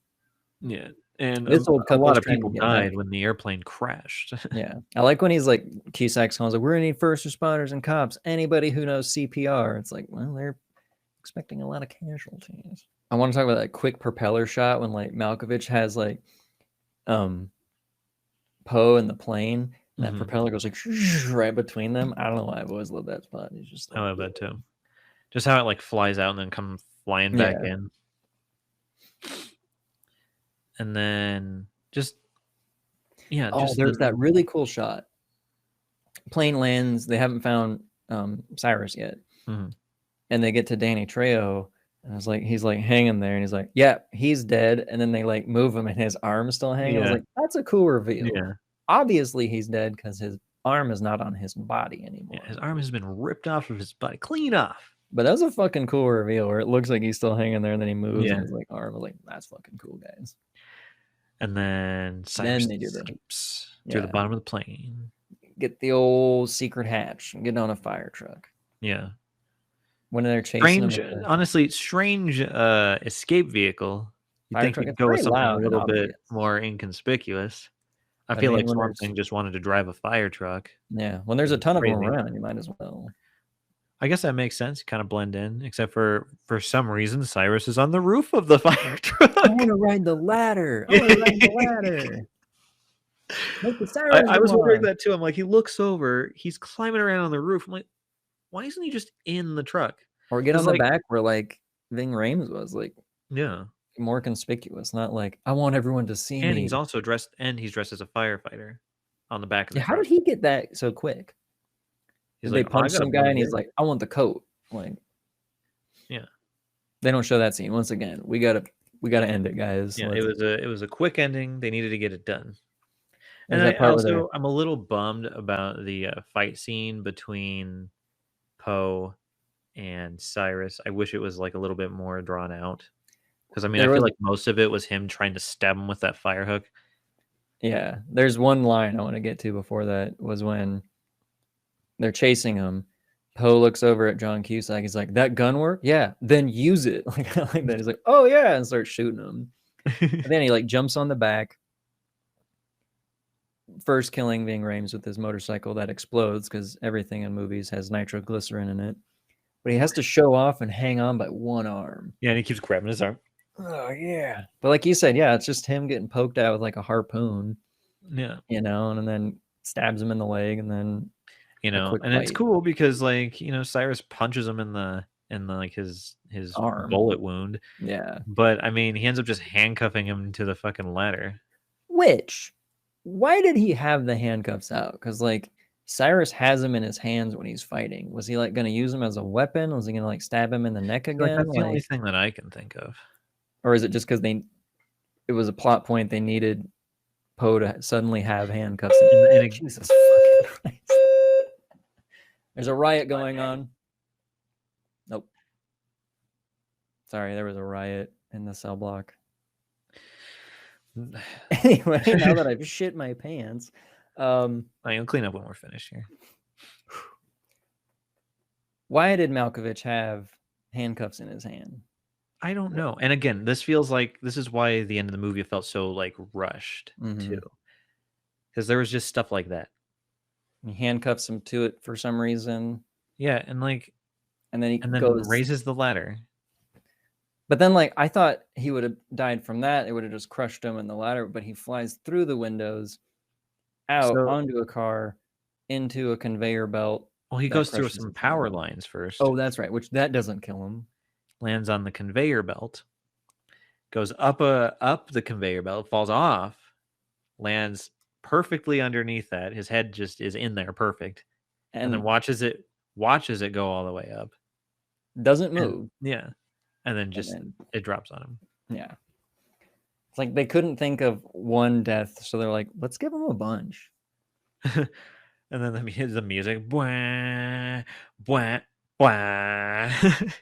Yeah. And
This old
a lot of
trying to
people
get
died
back.
when the airplane crashed.
Yeah. I like when he's like, Cusack's calls like, we're gonna need first responders and cops. Anybody who knows CPR. It's like, well, they're expecting a lot of casualties. I want to talk about that quick propeller shot when like Malkovich has like Poe in the plane. And that propeller goes like right between them. I don't know why I've always loved that spot. He's just like,
I love that too. Just how it like flies out and then comes flying back in. And then just
there's that really cool shot. Plane lands, they haven't found Cyrus yet.
Mm-hmm.
And they get to Danny Trejo, and I was like, he's like hanging there, and he's like, yeah, he's dead. And then they like move him and his arm's still hanging. I was like, that's a cool reveal.
Yeah.
Obviously he's dead because his arm is not on his body anymore.
Yeah, his arm has been ripped off of his body, clean off.
But that was a fucking cool reveal where it looks like he's still hanging there, and then he moves
Yeah.
and his like arm. I was like, that's fucking cool, guys.
And then Cyrus
they do
escapes through the bottom of the plane.
Get the old secret hatch and get on a fire truck.
Yeah.
When they're chasing
strange escape vehicle. You think you'd go with something a little bit more inconspicuous. I feel like Swamp Thing just wanted to drive a fire truck.
Yeah, when there's a ton of them around, you might as well.
I guess that makes sense. You kind of blend in, except for some reason, Cyrus is on the roof of the fire truck.
I want to ride the ladder. I
was wondering that too. I'm like, he looks over, he's climbing around on the roof. I'm like, why isn't he just in the truck?
Or get on the back where like Ving Rhames was, like,
yeah,
more conspicuous, not like I want everyone to see me.
And he's also dressed as a firefighter on the back of the truck.
How did he get that so quick? They punch some guy and he's like, I want the coat. Like,
yeah.
They don't show that scene. Once again, we gotta end it, guys.
Yeah, it was a quick ending. They needed to get it done. And I'm a little bummed about the fight scene between Poe and Cyrus. I wish it was like a little bit more drawn out. Because I feel like most of it was him trying to stab him with that fire hook.
Yeah, there's one line I want to get to before that was when they're chasing him. Poe looks over at John Cusack. He's like, "That gun work? Yeah, then use it." Like that. He's like, "Oh yeah," and starts shooting him. And then he like jumps on the back, first killing Ving Rhames with his motorcycle that explodes because everything in movies has nitroglycerin in it. But he has to show off and hang on by one arm.
Yeah, and he keeps grabbing his arm.
Oh yeah. But like you said, yeah, it's just him getting poked out with like a harpoon.
Yeah.
And then stabs him in the leg, and then
and it's cool because like, Cyrus punches him in the like his arm. Bullet wound.
Yeah.
But he ends up just handcuffing him to the fucking ladder.
Why did he have the handcuffs out? Because like Cyrus has him in his hands when he's fighting. Was he like going to use him as a weapon? Was he going to like stab him in the neck again?
That's the only thing that I can think of.
Or is it just because it was a plot point they needed Poe to suddenly have handcuffs? Jesus fucking Christ. There's a riot going on. Nope. Sorry, there was a riot in the cell block. Anyway, now that I've shit my pants.
I'll clean up when we're finished here.
Why did Malkovich have handcuffs in his hand?
I don't know. And again, this feels like this is why the end of the movie felt so like rushed too. Because there was just stuff like that.
He handcuffs him to it for some reason.
Yeah, and then he raises the ladder.
But then, like, I thought he would have died from that. It would have just crushed him in the ladder. But he flies through the windows, out onto a car, into a conveyor belt.
Well, he goes through some power lines first.
Oh, that's right. Which that doesn't kill him.
Lands on the conveyor belt. Goes up the conveyor belt, falls off, lands perfectly underneath that. His head just is in there, perfect, and then watches it go all the way up.
Doesn't move.
And then it drops on him.
Yeah. It's like they couldn't think of one death, so they're like, let's give him a bunch.
And then the music. Bwah, bwah, bwah.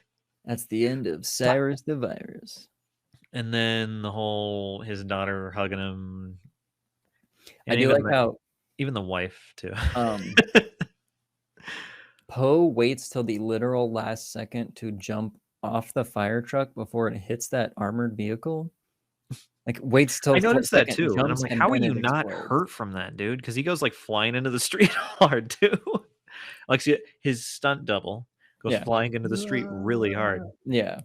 That's the end of Cyrus the Virus.
And then his daughter hugging him. And
I do like how
even the wife too.
Poe waits till the literal last second to jump off the fire truck before it hits that armored vehicle. Like waits till
I noticed that too. And I'm like, how are you not hurt from that, dude? Because he goes like flying into the street hard too. Like his stunt double goes flying into the street really hard.
Yeah.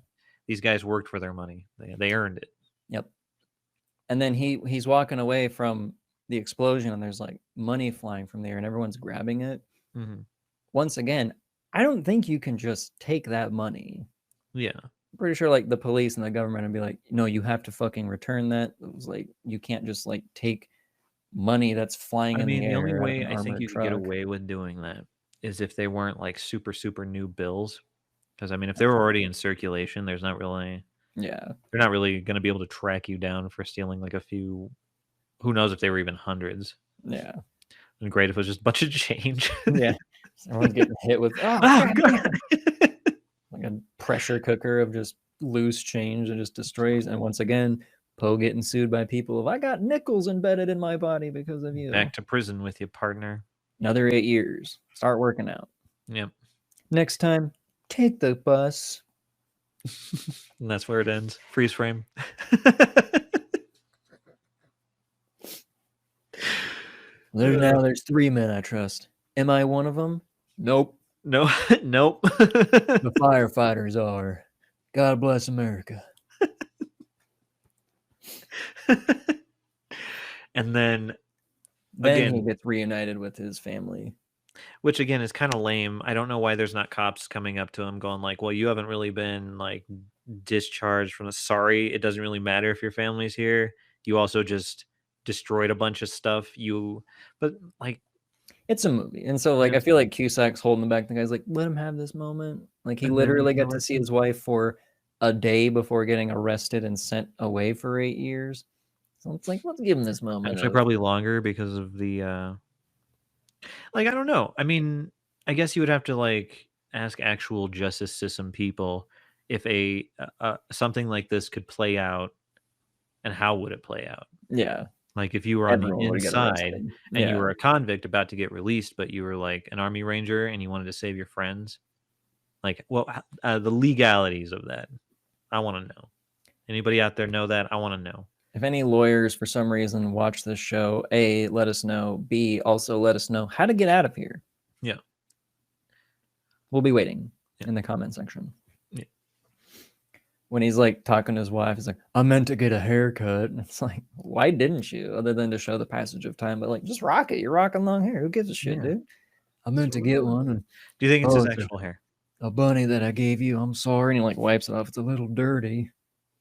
These guys worked for their money. They earned it.
Yep. And then he's walking away from the explosion and there's like money flying from there and everyone's grabbing it. Once again, I don't think you can just take that money.
Yeah.
I'm pretty sure like the police and the government would be like, no, you have to fucking return that. It was like, you can't just like take money that's flying in the air.
The only way I think you could get away with doing that is if they weren't like super, super new bills. Because if they were already in circulation, there's not really... Yeah. They're not really going to be able to track you down for stealing like a few... Who knows if they were even hundreds.
Yeah.
And great if it was just a bunch of change.
Yeah. Everyone's getting hit with... Oh, God. Like a pressure cooker of just loose change and just destroys. And once again, Poe getting sued by people of, I got nickels embedded in my body because of you.
Back to prison with you, partner.
Another 8 years. Start working out.
Yep.
Next time, take the bus.
And that's where it ends. Freeze frame.
There's 3 men I trust. Am I one of them? Nope.
No, nope.
The firefighters are. God bless America.
And then
again, he gets reunited with his family.
Which again is kind of lame. I don't know why there's not cops coming up to him going like, well, you haven't really been like discharged from sorry, it doesn't really matter if your family's here. You also just destroyed a bunch of stuff. But like,
it's a movie. And so like I feel like Cusack's holding him back. The guy's like, let him have this moment. Like he literally got to see his wife for a day before getting arrested and sent away for 8 years. So it's like, let's give him this moment.
Actually, probably longer because of the like, I don't know. I guess you would have to like ask actual justice system people if something like this could play out and how would it play out.
Yeah.
Like if you were on the inside and you were a convict about to get released, but you were like an army ranger and you wanted to save your friends. Like, well, the legalities of that. I want to know. Anybody out there know that? I want to know.
If any lawyers for some reason watch this show, A, let us know. B, also let us know how to get out of here.
Yeah.
We'll be waiting in the comment section. Yeah. When he's like talking to his wife, he's like, I meant to get a haircut. And it's like, why didn't you? Other than to show the passage of time. But like, just rock it. You're rocking long hair. Who gives a shit, dude? I meant to get one. And,
do you think it's his actual hair?
A bunny that I gave you. I'm sorry. And he like wipes it off. It's a little dirty.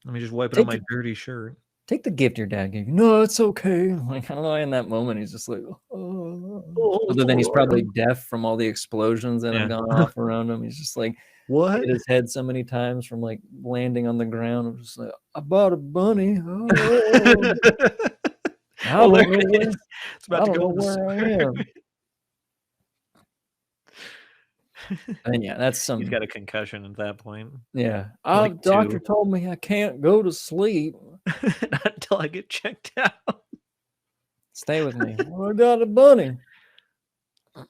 Let me just wipe it on my dirty shirt.
take the gift your dad gave you. No, it's okay. Like, I don't know why in that moment he's just like, oh. Other than he's probably deaf from all the explosions that have gone off around him. He's just like,
what?
hit his head so many times from like landing on the ground. I'm just like, I bought a bunny. Oh. I don't know where,
it's about to go
where I am. And yeah, that's some.
He's got a concussion at that point.
Yeah, the doctor told me I can't go to sleep
until I get checked out.
Stay with me. Well, I got a bunny.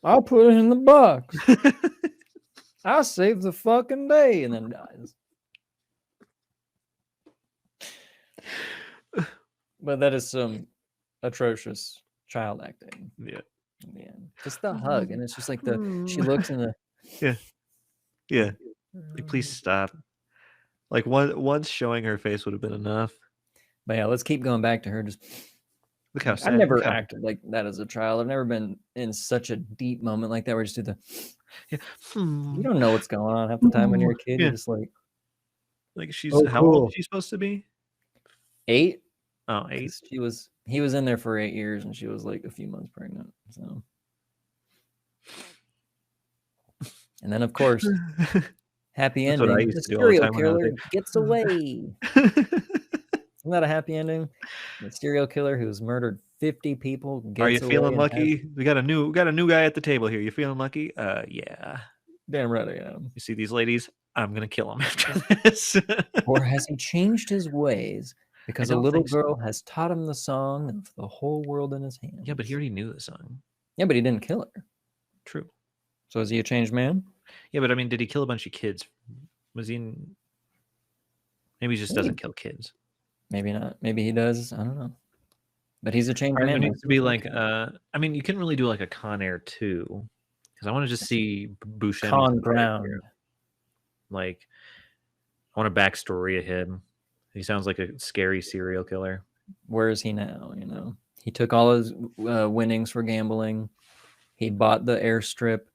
I'll put it in the box. I saved the fucking day, and then dies. But that is some atrocious child acting.
Yeah.
In the end. Just the hug, and it's just like she looks in the.
Yeah. Like, please stop. Like once showing her face would have been enough.
But yeah, let's keep going back to her. Just
look how sad.
I've never acted like that as a child. I've never been in such a deep moment like that where you just do the.
Yeah.
You don't know what's going on half the time when you're a kid. You're just like
she's how old is she supposed to be?
8.
Oh, 8.
He was in there for 8 years, and she was like a few months pregnant. So, and then of course, happy ending. The serial killer gets away. Isn't that a happy ending? The serial killer who's murdered 50 people gets away.
Are you feeling lucky? We got a new guy at the table here. You feeling lucky? Yeah.
Damn right I am.
You see these ladies? I'm gonna kill them after this.
Or has he changed his ways? Because a little girl has taught him the song of the whole world in his hands.
Yeah, but he already knew the song.
Yeah, but he didn't kill her.
True.
So is he a changed man?
Yeah, but I mean, did he kill a bunch of kids? Was he in... Maybe he just doesn't kill kids.
Maybe not. Maybe he does. I don't know. But he's a changed man.
It needs to be like, I mean, you can really do like a Con Air 2. Because I want to just see Buscemi.
Con ground.
Like, I want a backstory of him. He sounds like a scary serial killer.
Where is he now? You know, he took all his winnings for gambling. He bought the airstrip,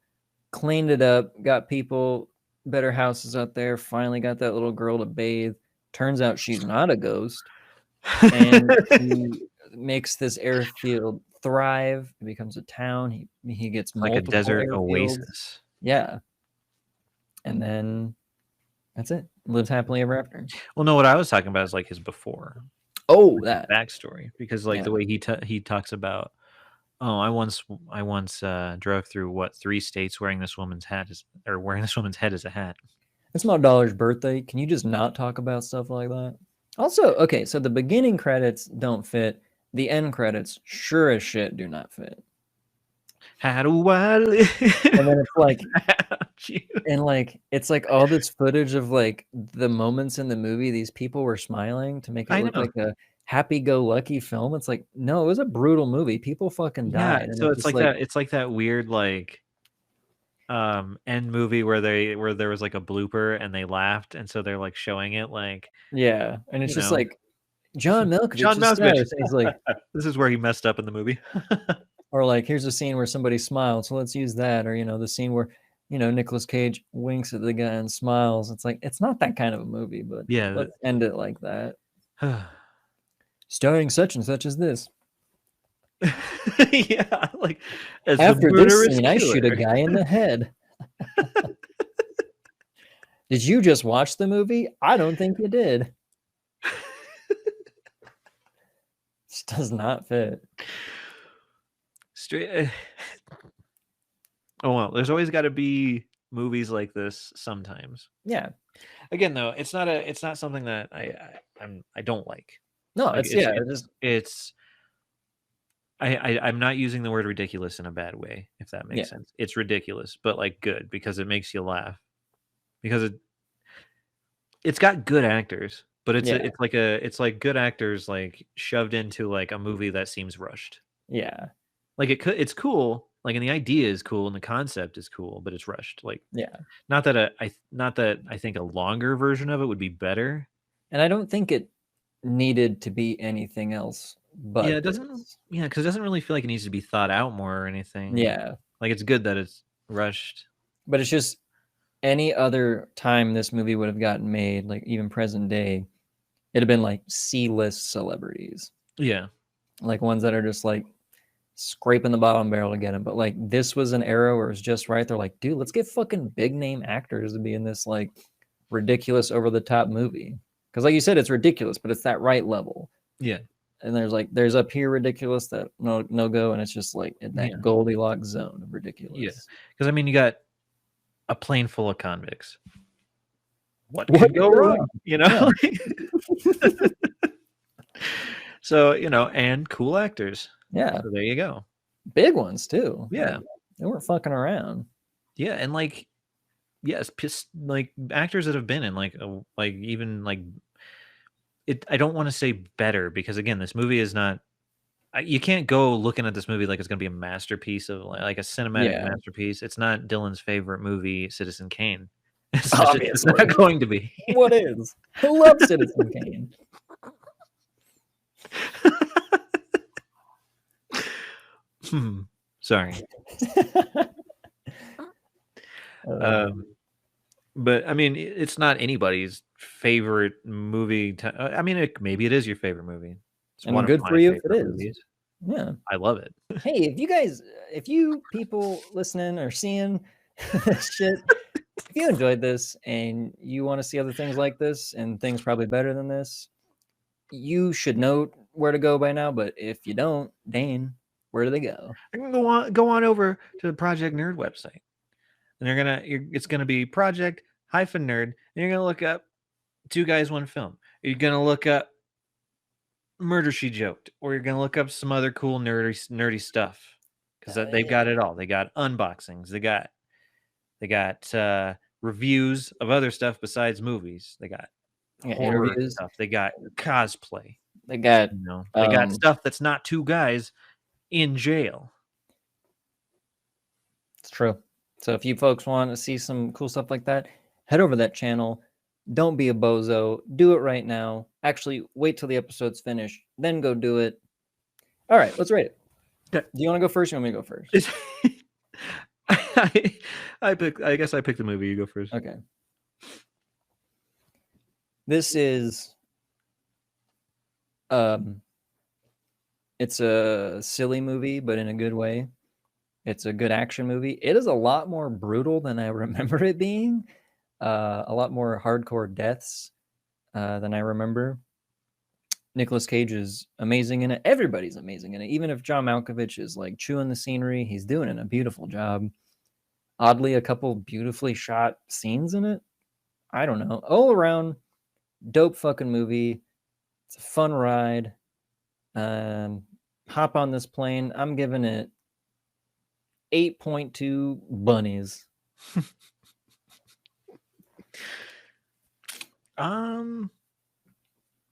cleaned it up, got people better houses out there. Finally got that little girl to bathe. Turns out she's not a ghost, and he makes this airfield thrive. It becomes a town. He gets
like a desert oasis.
Yeah, and then that's it. Lives happily ever after.
Well, no, what I was talking about is like his before.
Oh, that
backstory, because like the way he talks about, oh, I once drove through 3 states wearing this woman's head as a hat.
It's my daughter's birthday. Can you just not talk about stuff like that? Also, okay, so the beginning credits don't fit. The end credits sure as shit do not fit.
How do I live?
And then it's like, and like it's like all this footage of like the moments in the movie these people were smiling to make it look like a happy-go-lucky film. It's like, no, it was a brutal movie. People fucking died.
So it's like that. It's like that weird like end movie where there was like a blooper and they laughed, and so they're like showing it like,
yeah, and it's just like John Malkovich. He's like,
this is where he messed up in the movie.
Or like, here's a scene where somebody smiled, so let's use that. Or, you know, the scene where, you know, Nicolas Cage winks at the guy and smiles. It's like, it's not that kind of a movie, but yeah, let's end it like that. Starring such and such as this.
Yeah, like
after this scene, I shoot a guy in the head. Did you just watch the movie? I don't think you did. This does not fit.
Straight. Oh well, there's always got to be movies like this sometimes.
Yeah.
Again, though, it's not something that I don't like.
No,
like,
I'm
not using the word ridiculous in a bad way, if that makes sense. It's ridiculous, but like good, because it makes you laugh. Because it's got good actors, but it's like good actors like shoved into like a movie that seems rushed.
Yeah.
Like it's cool, like, and the idea is cool and the concept is cool, but it's rushed. Like,
yeah.
Not that I think a longer version of it would be better.
And I don't think it needed to be anything else. But
yeah, it doesn't. Yeah, because it doesn't really feel like it needs to be thought out more or anything.
Yeah,
like it's good that it's rushed.
But it's just any other time this movie would have gotten made, like even present day, It'd have been like C-list celebrities,
Yeah.
like ones that are just like scraping the bottom barrel to get him. But like this was an era where it was just right. They're like, dude, let's get fucking big name actors to be in this like ridiculous over the top movie. Because like you said, it's ridiculous, but it's that right level.
Yeah.
And there's up here ridiculous that no go, and it's just like in that
Yeah.
Goldilocks zone of ridiculous.
Yeah. Because I mean, you got a plane full of convicts. What
What
could go
could go
wrong?
wrong?
You know?
Yeah.
So, you know, and cool actors.
Yeah.
So there you go.
Big ones too.
Yeah.
They weren't fucking around.
Yeah. And like, yes, like actors that have been in like even like it. I don't want to say better because again, this movie is not. You can't go looking at this movie like it's going to be a masterpiece of like a cinematic masterpiece. It's not Dylan's favorite movie, Citizen Kane. It's not going to be.
What is? I love Citizen Kane.
Sorry. But I mean, it's not anybody's favorite movie. I mean, maybe it is your favorite movie. It's
and good for you if it is.
Movies.
Yeah,
I love it.
Hey, if you people listening or seeing this shit, if you enjoyed this and you want to see other things like this and things probably better than this, you should know where to go by now. But if you don't, Dane, where do they go?
I can go on over to the Project Nerd website, and it's gonna be Project-Nerd, and you're gonna look up Two Guys One Film. You're gonna look up Murder She Joked, or you're gonna look up some other cool nerdy stuff because they've got it all. They got unboxings. They got reviews of other stuff besides movies. They got horror
interviews.
stuff. They got cosplay.
They got
they got stuff that's not two guys in jail.
It's true. So if you folks want to see some cool stuff like that, head over to that channel. Don't be a bozo. Do it right now. Actually, wait till the episode's finished, then go do it. All right, let's rate it.
Okay.
Do you want to go first or you want me to go first?
I guess I picked the movie. You go first.
Okay. This is it's a silly movie, but in a good way. It's a good action movie. It is a lot more brutal than I remember it being. A lot more hardcore deaths than I remember. Nicolas Cage is amazing in it. Everybody's amazing in it. Even if John Malkovich is like chewing the scenery, he's doing a beautiful job. Oddly, a couple beautifully shot scenes in it. I don't know. All around, dope fucking movie. It's a fun ride. Hop on this plane. I'm giving it 8.2 bunnies.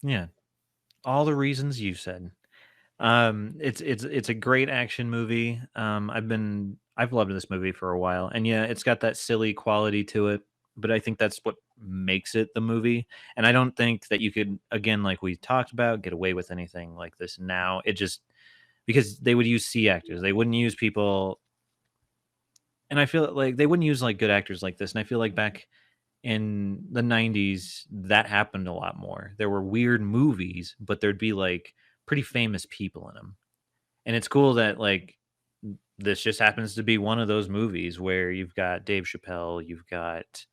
Yeah. All the reasons you said. It's a great action movie. I've loved this movie for a while, and yeah, it's got that silly quality to it, but I think that's what makes it the movie. And I don't think that you could, again, like we talked about, get away with anything like this now. It just because they would use C actors, they wouldn't use people, and I feel like they wouldn't use like good actors like this. And I feel like back in the 90s that happened a lot more. There were weird movies, but there'd be like pretty famous people in them. And it's cool that like this just happens to be one of those movies where you've got Dave Chappelle, you've got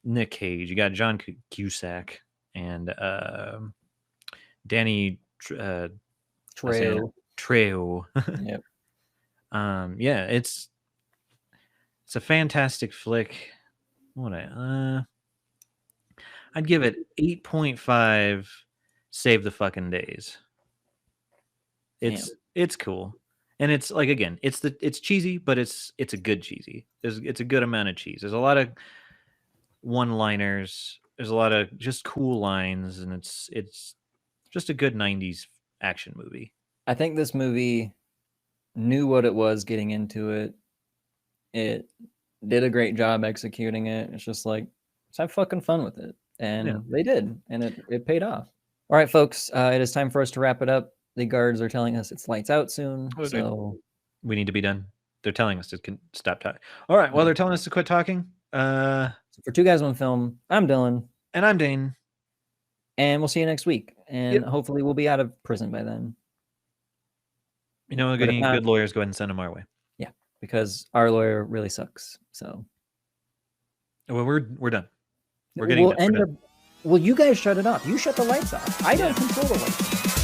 Nick Cage, you got John Cusack, and Danny Trejo.
Yep.
Yeah, it's a fantastic flick. I'd give it 8.5 save the fucking days. It's cool. And it's like, again, it's cheesy, but it's a good cheesy. It's a good amount of cheese. There's a lot of one-liners. There's a lot of just cool lines, and it's just a good 90s action movie.
I think this movie knew what it was getting into it. It did a great job executing it. It's just like, let's have fucking fun with it. And they did, and it paid off. All right, folks, it is time for us to wrap it up. The guards are telling us it's lights out soon, so
we need to be done. They're telling us to stop talking. All right, well, they're telling us to quit talking.
So for Two Guys One Film, I'm Dylan.
And I'm Dane.
And we'll see you next week. And
Yep.
hopefully we'll be out of prison by then.
You know,
But if
any
not-
good lawyers, go ahead and send them our way.
Yeah, because our lawyer really sucks. So
Well, we're done. We're getting
we'll
done. We're
end
done.
up. Well, you guys shut it off. You shut the lights off. I don't control the lights.